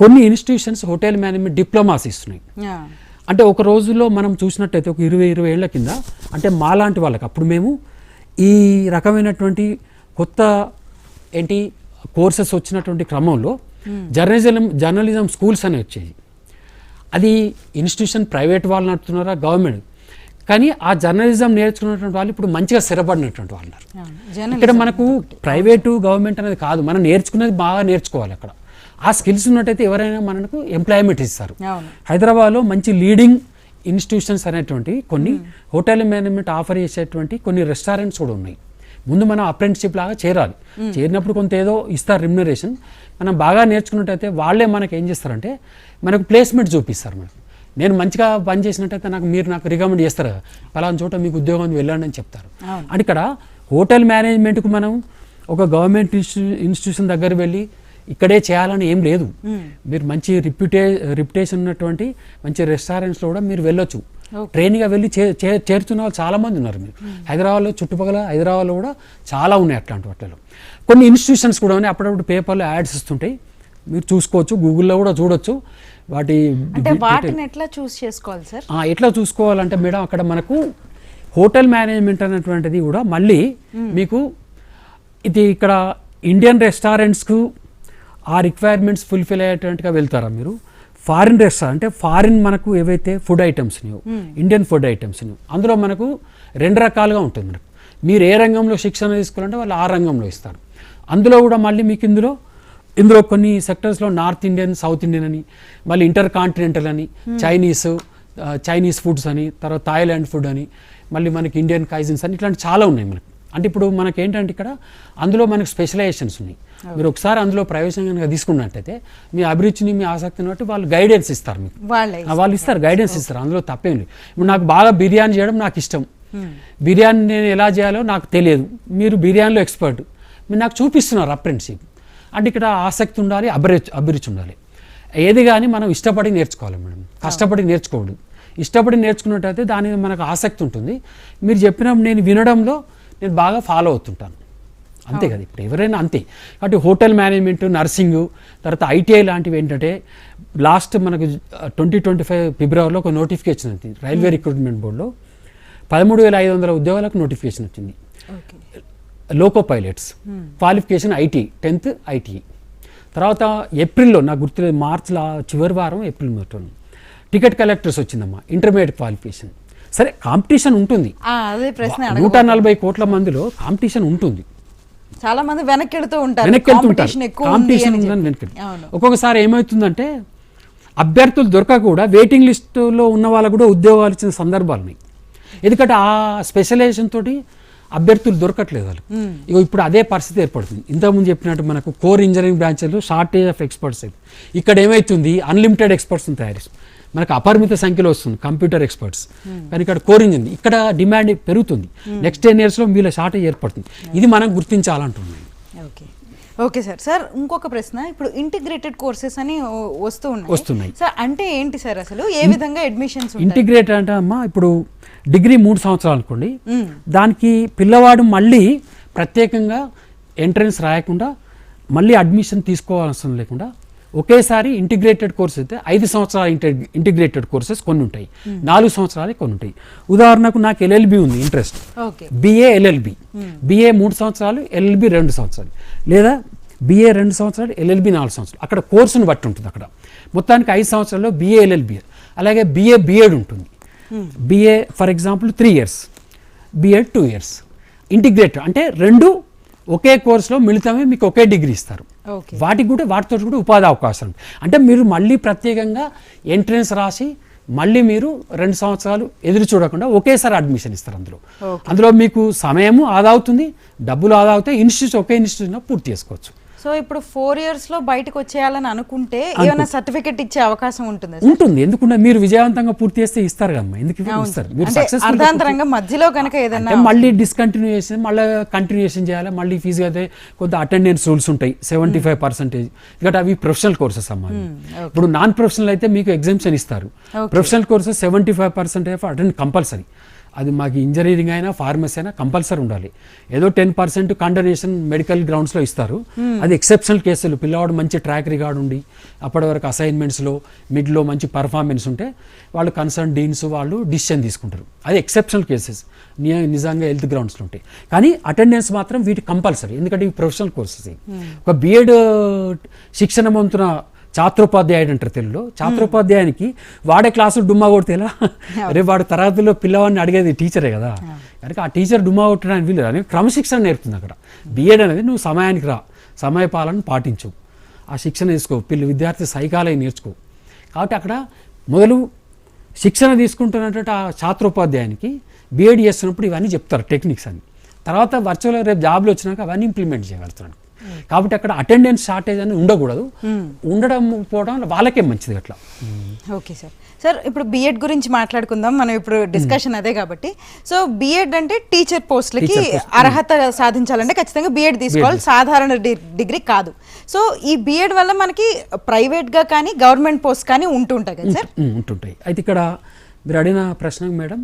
కొన్ని ఇన్స్టిట్యూషన్స్ హోటల్ మేనేజ్మెంట్ డిప్లొమాస్ ఇస్తున్నాయి. అంటే ఒక రోజుల్లో మనం చూసినట్టయితే ఒక 20 ఏళ్ల కింద అంటే మాలాంటి వాళ్ళకి అప్పుడు మేము ఈ రకమైనటువంటి కొత్త కోర్సెస్ వచ్చినటువంటి క్రమంలో జర్నలిజం స్కూల్స్ అనేవి వచ్చేవి. అది ఇన్స్టిట్యూషన్ ప్రైవేట్ వాళ్ళు నడుపుతున్నారా గవర్నమెంట్, కానీ ఆ జర్నలిజం నేర్చుకున్నటువంటి వాళ్ళు ఇప్పుడు మంచిగా స్థిరపడినటువంటి వాళ్ళు ఉన్నారు. ఇక్కడ మనకు ప్రైవేటు గవర్నమెంట్ అనేది కాదు, మనం నేర్చుకునేది బాగా నేర్చుకోవాలి. అక్కడ ఆ స్కిల్స్ ఉన్నట్టయితే ఎవరైనా మనకు ఎంప్లాయ్మెంట్ ఇస్తారు. హైదరాబాద్లో మంచి లీడింగ్ ఇన్స్టిట్యూషన్స్ అనేటువంటి కొన్ని హోటల్ మేనేజ్మెంట్ ఆఫర్ చేసేటువంటి కొన్ని రెస్టారెంట్స్ కూడా ఉన్నాయి. ముందు మనం అప్రెంటిస్షిప్ లాగా చేరాలి, చేరినప్పుడు కొంత ఏదో ఇస్తారు రెమ్యునరేషన్. మనం బాగా నేర్చుకున్నట్టయితే వాళ్ళే మనకు ఏం చేస్తారంటే మనకు ప్లేస్మెంట్ చూపిస్తారు. మనకు నేను మంచిగా పని చేసినట్టయితే నాకు రికమెండ్ చేస్తారు, పలానా చోట మీకు ఉద్యోగం వెళ్ళండి అని చెప్తారు. అంటే ఇక్కడ హోటల్ మేనేజ్మెంట్కు మనం ఒక గవర్నమెంట్ ఇన్స్టిట్యూషన్ దగ్గర వెళ్ళి ఇక్కడే చేయాలని ఏం లేదు. మీరు మంచి రిప్యుటేషన్ ఉన్నటువంటి మంచి రెస్టారెంట్స్లో కూడా మీరు వెళ్ళొచ్చు. ట్రైన్గా వెళ్ళి చేరుతున్న వాళ్ళు చాలామంది ఉన్నారు. మీరు హైదరాబాద్లో చుట్టుపక్కల హైదరాబాద్లో కూడా చాలా ఉన్నాయి అట్లాంటి వాటిలో. కొన్ని ఇన్స్టిట్యూషన్స్ కూడా ఉన్నాయి, అప్పుడప్పుడు పేపర్లో యాడ్స్ ఇస్తుంటాయి, మీరు చూసుకోవచ్చు, గూగుల్లో కూడా చూడొచ్చు. వాటిని ఎట్లా చూస్ చేసుకోవాలి సార్? ఎట్లా చూసుకోవాలంటే మేడం అక్కడ మనకు హోటల్ మేనేజ్మెంట్ అనేటువంటిది కూడా మళ్ళీ మీకు ఇది ఇక్కడ ఇండియన్ రెస్టారెంట్స్కు ఆ రిక్వైర్మెంట్స్ ఫుల్ఫిల్ అయ్యేటువంటిగా వెళ్తారా మీరు? ఫారిన్ రెస్టారెంట్ అంటే ఫారిన్ మనకు ఏవైతే food items Indian food items అందులో మనకు 2 రకాలుగా ఉంటుంది. మనకు మీరు ఏ రంగంలో శిక్షణ తీసుకోవాలంటే వాళ్ళు ఆ రంగంలో ఇస్తారు. అందులో కూడా మళ్ళీ మీకు ఇందులో కొన్ని సెక్టర్స్లో నార్త్ ఇండియన్, సౌత్ ఇండియన్ అని, మళ్ళీ ఇంటర్ కాంటినెంటల్ అని, చైనీస్ ఫుడ్స్ అని, తర్వాత థాయిలాండ్ ఫుడ్ అని, మళ్ళీ మనకి ఇండియన్ కైజిన్స్ అని, ఇట్లాంటి చాలా ఉన్నాయి మనకు. అంటే ఇప్పుడు మనకి ఏంటంటే ఇక్కడ అందులో మనకు స్పెషలైజేషన్స్ ఉన్నాయి. మీరు ఒకసారి అందులో ప్రవేశం కనుక తీసుకున్నట్టయితే మీ అభిరుచిని, మీ ఆసక్తిని బట్టి వాళ్ళు గైడెన్స్ ఇస్తారు. మీకు వాళ్ళు ఇస్తారు, గైడెన్స్ ఇస్తారు, అందులో తప్పేం లేదు. ఇప్పుడు నాకు బాగా బిర్యానీ చేయడం నాకు ఇష్టం, బిర్యానీ నేను ఎలా చేయాలో నాకు తెలియదు, మీరు బిర్యానీలో ఎక్స్పర్ట్, మీరు నాకు చూపిస్తున్నారు అప్రెంటిస్షిప్. అంటే ఇక్కడ ఆసక్తి ఉండాలి, అభిరుచి ఉండాలి. ఏది కానీ మనం ఇష్టపడి నేర్చుకోవాలి మేడం, కష్టపడి నేర్చుకోవద్దు. ఇష్టపడి నేర్చుకున్నట్టయితే దాని మీద మనకు ఆసక్తి ఉంటుంది. మీరు చెప్పినప్పుడు నేను వినడంలో నేను బాగా ఫాలో అవుతుంటాను, అంతే కదా. ఇప్పుడు ఎవరైనా అంతే. కాబట్టి హోటల్ మేనేజ్మెంట్, నర్సింగ్, తర్వాత ఐటీఐ లాంటివి ఏంటంటే లాస్ట్ మనకు 2025 ఫిబ్రవరిలో ఒక నోటిఫికేషన్ వచ్చింది రైల్వే రిక్రూట్మెంట్ బోర్డులో. 13,500 ఉద్యోగాలకు నోటిఫికేషన్ వచ్చింది. Loco pilots, qualification IT, 10th IT. తర్వాత ఏప్రిల్లో నాకు గుర్తులేదు, మార్చిలో చివరి వారం ఏప్రిల్ మొత్తం టికెట్ కలెక్టర్స్ వచ్చిందమ్మా, ఇంటర్మీడియట్ క్వాలిఫికేషన్. సరే కాంపిటీషన్ ఉంటుంది, అదే ప్రశ్న 140 కోట్ల మందిలో కాంపిటీషన్ ఉంటుంది. చాలా మంది వెనక్కి వెళ్తూ ఉంటారు, కాంపిటీషన్ ఉందని వెనక్కి. ఒక్కొక్కసారి ఏమవుతుందంటే అభ్యర్థులు దొరక కూడా వెయిటింగ్ లిస్టులో ఉన్న వాళ్ళకు కూడా ఉద్యోగాలు ఇచ్చిన సందర్భాలు ఉన్నాయి. ఎందుకంటే ఆ స్పెషలైజేషన్ తోటి అభ్యర్థులు దొరకట్లేదు వాళ్ళు. ఇప్పుడు అదే పరిస్థితి ఏర్పడుతుంది. ఇంతకుముందు చెప్పినట్టు మనకు కోర్ ఇంజనీరింగ్ బ్రాంచ్లో షార్టేజ్ ఆఫ్ ఎక్స్పర్ట్స్. ఇక్కడ ఏమవుతుంది, అన్లిమిటెడ్ ఎక్స్పర్ట్స్ని తయారు, మనకు అపరిమిత సంఖ్యలో వస్తుంది కంప్యూటర్ ఎక్స్పర్ట్స్. కానీ ఇక్కడ కోర్ ఇంజనీరింగ్ ఇక్కడ డిమాండ్ పెరుగుతుంది. నెక్స్ట్ 10 yearsలో వీళ్ళ షార్టేజ్ ఏర్పడుతుంది. ఇది మనం గుర్తించాలంటున్నాను. ఓకే ఓకే సార్ ఇంకొక ప్రశ్న, ఇప్పుడు ఇంటిగ్రేటెడ్ కోర్సెస్ అని వస్తున్నాయి సార్, అంటే ఏంటి సార్ అసలు, ఏ విధంగా అడ్మిషన్స్? ఇంటిగ్రేటెడ్ అంటే అమ్మా, ఇప్పుడు డిగ్రీ 3 సంవత్సరాలు అనుకోండి, దానికి పిల్లవాడు మళ్ళీ ప్రత్యేకంగా ఎంట్రన్స్ రాయకుండా మళ్ళీ అడ్మిషన్ తీసుకోవాల్సిన లేకుండా ఒకేసారి ఇంటిగ్రేటెడ్ కోర్స్ అయితే 5 సంవత్సరాల ఇంటిగ్రేటెడ్ కోర్సెస్ కొన్ని ఉంటాయి, 4 సంవత్సరాలు కొన్ని ఉంటాయి. ఉదాహరణకు నాకు LLB ఉంది ఇంట్రెస్ట్, BA LLB, BA 3 సంవత్సరాలు, LLB 2 సంవత్సరాలు, లేదా BA 2 సంవత్సరాలు, LLB 4 సంవత్సరాలు. అక్కడ కోర్సును బట్టి ఉంటుంది. అక్కడ మొత్తానికి 5 సంవత్సరాల్లో BA LLB, అలాగే BA B.Ed ఉంటుంది. BA for example 3 years, B.Ed 2 years. Integrated అంటే రెండు ఒకే కోర్సులో మిళితమే మీకు ఒకే డిగ్రీ ఇస్తారు. వాటితో కూడా ఉపాధి అవకాశం. అంటే మీరు మళ్ళీ ప్రత్యేకంగా ఎంట్రన్స్ రాసి మళ్ళీ మీరు 2 సంవత్సరాలు ఎదురు చూడకుండా ఒకేసారి అడ్మిషన్ ఇస్తారు. అందులో మీకు సమయము ఆదా అవుతుంది, డబ్బులు ఆదా అవుతాయి. ఇన్స్టిట్యూట్ ఒకే ఇన్స్టిట్యూట్లో పూర్తి చేసుకోవచ్చు. సో ఇప్పుడు 4 years లో బయటకు వచ్చేయాలని అనుకుంటే ఏమైనా సర్టిఫికెట్ ఇచ్చే అవకాశం ఉంటుంది? ఎందుకంటే మీరు విజయవంతంగా పూర్తి చేస్తే ఇస్తారు కదమ్మా. ఎందుకు ఇస్తారు? మీరు అర్ధాంతరంగా మధ్యలో కనుక ఏదైనా మళ్ళీ డిస్కంటిన్యూషన్, మళ్ళీ కంటిన్యూషన్ చేయాలి, మళ్ళీ ఫీజు అయితే కొంత అటెండెన్స్ రూల్స్ ఉంటాయి 75%. ఎందుకంటే అవి ప్రొఫెషనల్ కోర్సెస్ అమ్మా. ఇప్పుడు నాన్ ప్రొఫెషనల్ అయితే మీకు ఎగ్జామ్షన్ ఇస్తారు. Professional courses 75% attend compulsory. అది మాకు ఇంజనీరింగ్ అయినా ఫార్మసీ అయినా కంపల్సరీ ఉండాలి. ఏదో 10% కండోనేషన్ మెడికల్ గ్రౌండ్స్లో ఇస్తారు. అది ఎక్సెప్షనల్ కేసులు, పిల్లవాడు మంచి ట్రాక్ రికార్డ్ ఉండి అప్పటి వరకు అసైన్మెంట్స్లో మిడ్లో మంచి పర్ఫార్మెన్స్ ఉంటే వాళ్ళు కన్సర్న్ డీన్స్ వాళ్ళు డిసిషన్ తీసుకుంటారు. అది ఎక్సెప్షనల్ కేసెస్, నిజంగా హెల్త్ గ్రౌండ్స్లో ఉంటాయి. కానీ అటెండెన్స్ మాత్రం వీటి కంపల్సరీ, ఎందుకంటే ఇవి ప్రొఫెషనల్ కోర్సెస్. ఒక B.Ed శిక్షణ పొందుతున్న ఛాత్రోపాధ్యాయుడు అంటారు తెలుగులో. ఛాత్రోపాధ్యాయునికి వాడే క్లాసు డుమ్మా కొడితేలా, రేపు వాడు తరగతిలో పిల్లవాడిని అడిగేది టీచరే కదా. కనుక ఆ టీచర్ డుమ్మా కొట్టడానికి వీలు అని క్రమశిక్షణ నేర్పుతుంది అక్కడ. B.Ed అనేది నువ్వు సమయానికి రా, సమయపాలన పాటించు, ఆ శిక్షణ తీసుకో, విద్యార్థి సైకాలజీ నేర్చుకో. కాబట్టి అక్కడ మొదలు శిక్షణ తీసుకుంటున్నట్టు ఆ ఛాత్రోపాధ్యాయునికి B.Ed చేస్తున్నప్పుడు ఇవన్నీ చెప్తారు టెక్నిక్స్ అని. తర్వాత వర్చువల్గా రేపు జాబ్లో వచ్చినాక అవన్నీ ఇంప్లిమెంట్ చేయగలుగుతున్నాను. కాబట్టి అక్కడ అటెండెన్స్ షార్టేజ్ అని ఉండకూడదు. ఉండడం పోవడం వాళ్ళకే మంచిది అట్లా. ఓకే సార్ ఇప్పుడు B.Ed గురించి మాట్లాడుకుందాం మనం. ఇప్పుడు డిస్కషన్ అదే కాబట్టి, సో B.Ed అంటే టీచర్ పోస్టులకి అర్హత సాధించాలంటే ఖచ్చితంగా B.Ed తీసుకోవాలి, సాధారణ డిగ్రీ కాదు. సో ఈ B.Ed వల్ల మనకి ప్రైవేట్గా కానీ గవర్నమెంట్ పోస్ట్ కానీ ఉంటుంటాయి కదా సార్? ఉంటుంటాయి. అయితే ఇక్కడ మీరు అడిగిన ప్రశ్న మేడం,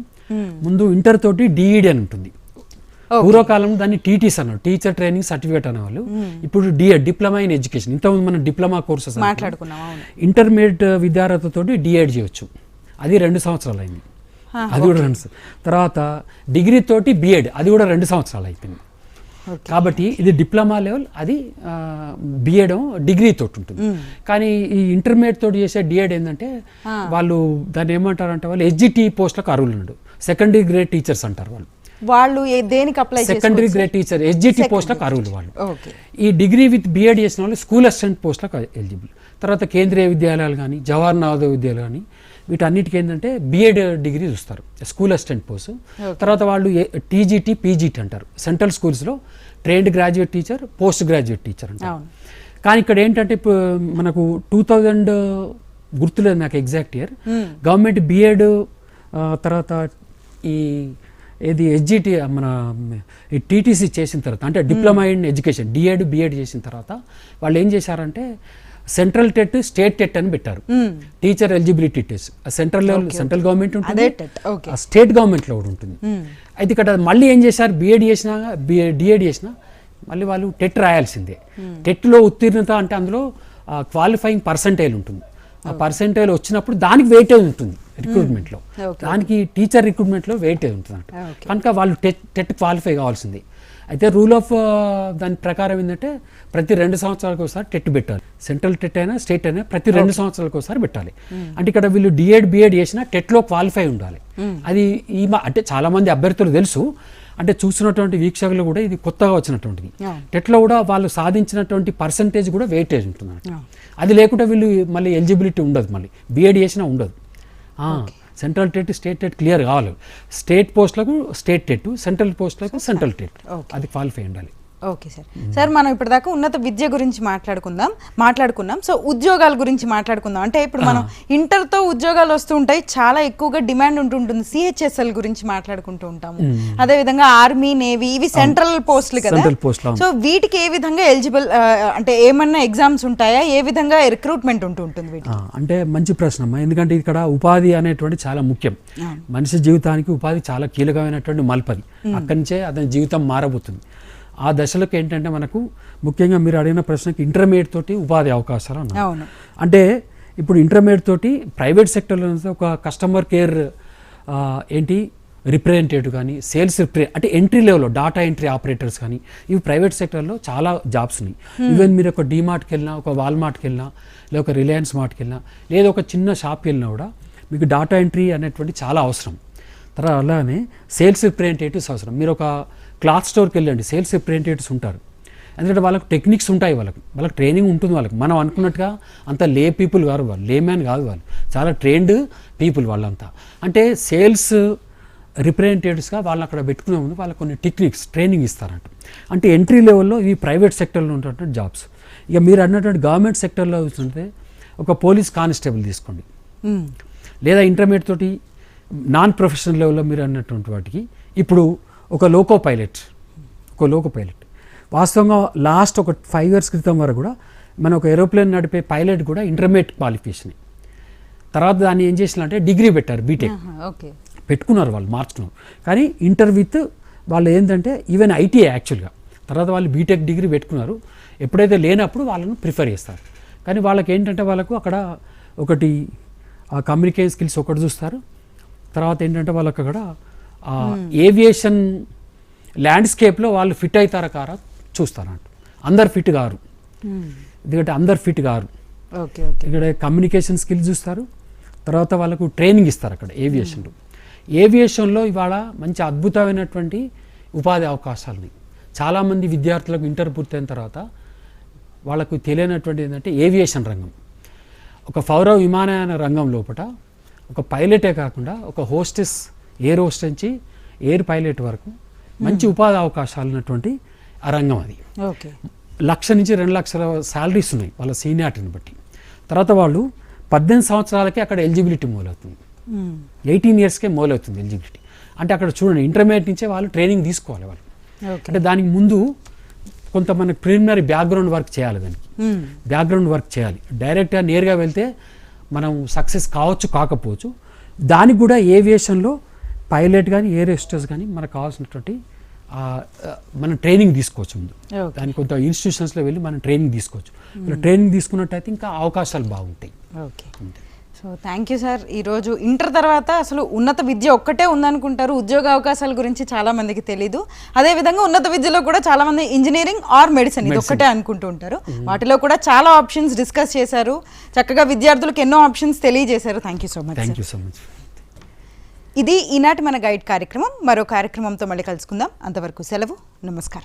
ముందు ఇంటర్ తోటి DED అని ఉంటుంది. పూర్వకాలంలో దాన్ని TTS అన్నారు, టీచర్ ట్రైనింగ్ సర్టిఫికేట్ అనేవాళ్ళు. ఇప్పుడు D.Ed, డిప్లొమా ఇన్ ఎడ్యుకేషన్. ఇంతకుముందు మనం డిప్లొమా కోర్సెస్ మాట్లాడుకున్నాం. ఇంటర్మీడియట్ విద్యార్థులతోటి D.Ed చేయొచ్చు. అది 2 సంవత్సరాలు అయింది. అది కూడా 2 తర్వాత డిగ్రీ తోటి B.Ed, అది కూడా 2 సంవత్సరాలు అయిపోయింది. కాబట్టి ఇది డిప్లొమా లెవెల్, అది B.Ed డిగ్రీ తోటి ఉంటుంది. కానీ ఈ ఇంటర్మీడియట్ తోటి చేసే D.Ed ఏంటంటే వాళ్ళు దాన్ని ఏమంటారంటే వాళ్ళు SGT పోస్టులకు అర్హులు ఉన్నాడు. సెకండరీ గ్రేడ్ టీచర్స్ అంటారు వాళ్ళు దేనికి apply secondary grade teacher SGT పోస్టులకు అర్హులు వాళ్ళు. ఈ డిగ్రీ విత్ B.Ed చేసిన వాళ్ళు స్కూల్ అసిస్టెంట్ పోస్టులకు ఎలిజిబుల్. తర్వాత కేంద్రీయ విద్యాలయాలు కానీ జవహర్ నవోదయ విద్యాలయాలు కానీ వీటన్నిటికీ ఏంటంటే B.Ed డిగ్రీ చూస్తారు, స్కూల్ అసిస్టెంట్ పోస్ట్. తర్వాత వాళ్ళు TGT PGT అంటారు, సెంట్రల్ స్కూల్స్లో trained graduate teacher, post graduate teacher అంటారు. కానీ ఇక్కడ ఏంటంటే ఇప్పుడు మనకు 2000 గుర్తులేదు నాకు ఎగ్జాక్ట్ ఇయర్, గవర్నమెంట్ B.Ed తర్వాత ఈ SGT మన TTC చేసిన తర్వాత, అంటే diploma in education D.Ed B.Ed చేసిన తర్వాత వాళ్ళు ఏం చేశారంటే సెంట్రల్ టెట్, స్టేట్ టెట్ అని పెట్టారు. Teacher eligibility test central level, central government ఉంటుంది, స్టేట్ గవర్నమెంట్లో కూడా ఉంటుంది. అయితే ఇక్కడ మళ్ళీ ఏం చేశారు, B.Ed చేసినా D.Ed చేసినా మళ్ళీ వాళ్ళు టెట్ రాయాల్సిందే. టెట్లో ఉత్తీర్ణత అంటే అందులో క్వాలిఫైయింగ్ పర్సంటేజ్ ఉంటుంది. ఆ పర్సెంటేజ్ వచ్చినప్పుడు దానికి వెయిటేజ్ ఉంటుంది రిక్రూట్మెంట్లో, దానికి టీచర్ రిక్రూట్మెంట్లో వెయిటేజ్ ఉంటుంది అంట. కనుక వాళ్ళు టెట్ క్వాలిఫై కావాల్సింది. అయితే రూల్ ఆఫ్ దాని ప్రకారం ఏంటంటే ప్రతి 2 సంవత్సరాలకు ఒకసారి టెట్ పెట్టాలి. సెంట్రల్ టెట్ అయినా స్టేట్ అయినా ప్రతి 2 సంవత్సరాలకు ఒకసారి పెట్టాలి. అంటే ఇక్కడ వీళ్ళు డిఎడ్ బిఎడ్ చేసినా టెట్లో క్వాలిఫై ఉండాలి. అది అంటే చాలా మంది అభ్యర్థులు తెలుసు, అంటే చూసినటువంటి వీక్షకులు కూడా ఇది కొత్తగా వచ్చినటువంటిది. టెట్లో కూడా వాళ్ళు సాధించినటువంటి పర్సంటేజ్ కూడా వెయిటేజ్ ఉంటుంది. అది లేకుంటే వీళ్ళు మళ్ళీ ఎలిజిబిలిటీ ఉండదు, మళ్ళీ బిఎడ్ చేసినా ఉండదు. Central TET state TET clear కావాలి. స్టేట్ పోస్టులకు స్టేట్ టెట్, సెంట్రల్ పోస్టులకు సెంట్రల్ టెట్, అది క్వాలిఫై ఉండాలి. Okay sir. సార్ మనం ఇప్పటిదాకా ఉన్నత విద్య గురించి మాట్లాడుకున్నాం. సో ఉద్యోగాల గురించి మాట్లాడుకుందాం. అంటే ఇప్పుడు మనం ఇంటర్తో ఉద్యోగాలు వస్తూ ఉంటాయి, చాలా ఎక్కువగా డిమాండ్ ఉంటుంటుంది. సిహెచ్ఎస్ఎల్ గురించి మాట్లాడుకుంటూ ఉంటాము. అదేవిధంగా ఆర్మీ, నేవీ, ఇవి సెంట్రల్ పోస్టులు కదా. సో వీటికి ఏ విధంగా ఎలిజిబుల్, అంటే ఏమన్నా ఎగ్జామ్స్ ఉంటాయా, ఏ విధంగా రిక్రూట్మెంట్ ఉంటుంది వీటికి? అంటే మంచి ప్రశ్న అమ్మా, ఎందుకంటే ఇక్కడ ఉపాధి అనేటువంటి చాలా ముఖ్యం. మనిషి జీవితానికి ఉపాధి చాలా కీలకమైనటువంటి మల్పది. అక్కడి నుంచే అతని జీవితం మారబోతుంది. ఆ దశలకు ఏంటంటే మనకు ముఖ్యంగా మీరు అడిగిన ప్రశ్నకి ఇంటర్మీడియట్ తోటి ఉపాధి అవకాశాలు ఉన్నాయి. అంటే ఇప్పుడు ఇంటర్మీడియట్ తోటి ప్రైవేట్ సెక్టర్లో ఒక కస్టమర్ కేర్ రిప్రజెంటేటివ్ కానీ, సేల్స్ అంటే ఎంట్రీ లెవెల్లో డాటా ఎంట్రీ ఆపరేటర్స్ కానీ, ఇవి ప్రైవేట్ సెక్టర్లో చాలా జాబ్స్ ఉన్నాయి. ఈవెన్ మీరు ఒక డీమార్ట్కి వెళ్ళినా, ఒక వాల్మార్ట్కి వెళ్ళినా, లేదా ఒక రిలయన్స్ మార్ట్కి వెళ్ళినా, లేదా ఒక చిన్న షాప్కి వెళ్ళినా కూడా మీకు డాటా ఎంట్రీ అనేటువంటి చాలా అవసరం. తర్వాత అలానే సేల్స్ రిప్రజెంటేటివ్స్ అవసరం. మీరు ఒక క్లాత్ స్టోర్కి వెళ్ళండి, సేల్స్ రిప్రజెంటేటివ్స్ ఉంటారు. ఎందుకంటే వాళ్ళకి టెక్నిక్స్ ఉంటాయి, వాళ్ళకి ట్రైనింగ్ ఉంటుంది. మనం అనుకున్నట్టుగా అంత లే పీపుల్ కాదు వాళ్ళు, లే మ్యాన్ కాదు వాళ్ళు, చాలా ట్రైన్డ్ పీపుల్ వాళ్ళంతా. అంటే సేల్స్ రిప్రజెంటేటివ్స్గా వాళ్ళని అక్కడ పెట్టుకునే ముందు వాళ్ళకి కొన్ని టెక్నిక్స్ ట్రైనింగ్ ఇస్తారంట. అంటే ఎంట్రీ లెవెల్లో ఇవి ప్రైవేట్ సెక్టర్లో ఉన్నటువంటి జాబ్స్. ఇక మీరు అన్నటువంటి గవర్నమెంట్ సెక్టర్లో చూస్తుంటే ఒక పోలీస్ కానిస్టేబుల్ తీసుకోండి, లేదా ఇంటర్మీడియట్ తోటి నాన్ ప్రొఫెషనల్ లెవెల్లో మీరు అన్నటువంటి వాటికి ఇప్పుడు ఒక లోకో పైలట్ వాస్తవంగా లాస్ట్ ఒక 5 years క్రితం వరకు కూడా మన ఒక ఏరోప్లేన్ నడిపే పైలట్ కూడా ఇంటర్మీడియట్ క్వాలిఫికేషన్. తర్వాత దాన్ని ఏం చేసినారంటే డిగ్రీ పెట్టారు, బీటెక్ పెట్టుకున్నారు, వాళ్ళు మార్చుకున్నారు. కానీ ఇంటర్ విత్ వాళ్ళు ఏంటంటే ఈవెన్ ఐటీఐ యాక్చువల్గా, తర్వాత వాళ్ళు బీటెక్ డిగ్రీ పెట్టుకున్నారు. ఎప్పుడైతే లేనప్పుడు వాళ్ళను ప్రిఫర్ చేస్తారు. కానీ వాళ్ళకి ఏంటంటే వాళ్ళకు అక్కడ ఒకటి కమ్యూనికేషన్ స్కిల్స్ ఒకటి చూస్తారు. తర్వాత ఏంటంటే వాళ్ళకి అక్కడ ఏవియేషన్ ల్యాండ్స్కేప్లో వాళ్ళు ఫిట్ అవుతారా కారా చూస్తారంట. అందరు ఫిట్ గారు, ఎందుకంటే అందరు ఫిట్ గారు. ఇక్కడ కమ్యూనికేషన్ స్కిల్స్ చూస్తారు. తర్వాత వాళ్ళకు ట్రైనింగ్ ఇస్తారు అక్కడ ఏవియేషన్లో ఇవాళ మంచి అద్భుతమైనటువంటి ఉపాధి అవకాశాలు ఉన్నాయి. చాలామంది విద్యార్థులకు ఇంటర్ పూర్తయిన తర్వాత వాళ్ళకు తెలియనటువంటి ఏంటంటే ఏవియేషన్ రంగం, ఒక పౌర విమానయాన రంగం లోపల ఒక పైలటే కాకుండా ఒక హోస్టెస్, ఎయిర్ హోస్టెస్ నుంచి ఎయిర్ పైలట్ వరకు మంచి ఉపాధి అవకాశాలు ఉన్నటువంటి ఆ రంగం అది. 1 లక్ష నుంచి 2 లక్షల శాలరీస్ ఉన్నాయి వాళ్ళ సీనియారిటీని బట్టి. తర్వాత వాళ్ళు 18 సంవత్సరాలకే అక్కడ ఎలిజిబిలిటీ మొదలవుతుంది, 18 yearsకే మొదలవుతుంది ఎలిజిబిలిటీ. అంటే అక్కడ చూడండి, ఇంటర్మీడియట్ నుంచే వాళ్ళు ట్రైనింగ్ తీసుకోవాలి వాళ్ళు. అంటే దానికి ముందు కొంత మనకి ప్రిలిమినరీ బ్యాక్గ్రౌండ్ వర్క్ చేయాలి, బ్యాక్గ్రౌండ్ వర్క్ చేయాలి. డైరెక్ట్గా నేరుగా వెళ్తే మనం సక్సెస్ కావచ్చు కాకపోవచ్చు. దానికి కూడా ఏవియేషన్లో పైలట్ కానీ, ఎయిర్ హోస్టెస్ కానీ మనకు కావాల్సినటువంటి మనం ట్రైనింగ్ తీసుకోవచ్చు. ముందు దానికి కొంత ఇన్స్టిట్యూషన్స్లో వెళ్ళి మనం ట్రైనింగ్ తీసుకోవచ్చు. ట్రైనింగ్ తీసుకున్నట్టయితే ఇంకా అవకాశాలు బాగుంటాయి. So thank you sir. ఈరోజు ఇంటర్ తర్వాత అసలు ఉన్నత విద్య ఒక్కటే ఉందనుకుంటారు, ఉద్యోగ అవకాశాల గురించి చాలామందికి తెలీదు. అదేవిధంగా ఉన్నత విద్యలో కూడా చాలామంది ఇంజనీరింగ్ ఆర్ మెడిసిన్ ఇది ఒక్కటే అనుకుంటూ ఉంటారు. వాటిలో కూడా చాలా ఆప్షన్స్ డిస్కస్ చేశారు, చక్కగా విద్యార్థులకు ఎన్నో ఆప్షన్స్ తెలియజేశారు. Thank you so much. Thank you so much. ఇది ఈనాటి మన గైడ్ కార్యక్రమం. మరో కార్యక్రమంతో మళ్ళీ కలుసుకుందాం. అంతవరకు సెలవు, నమస్కారం.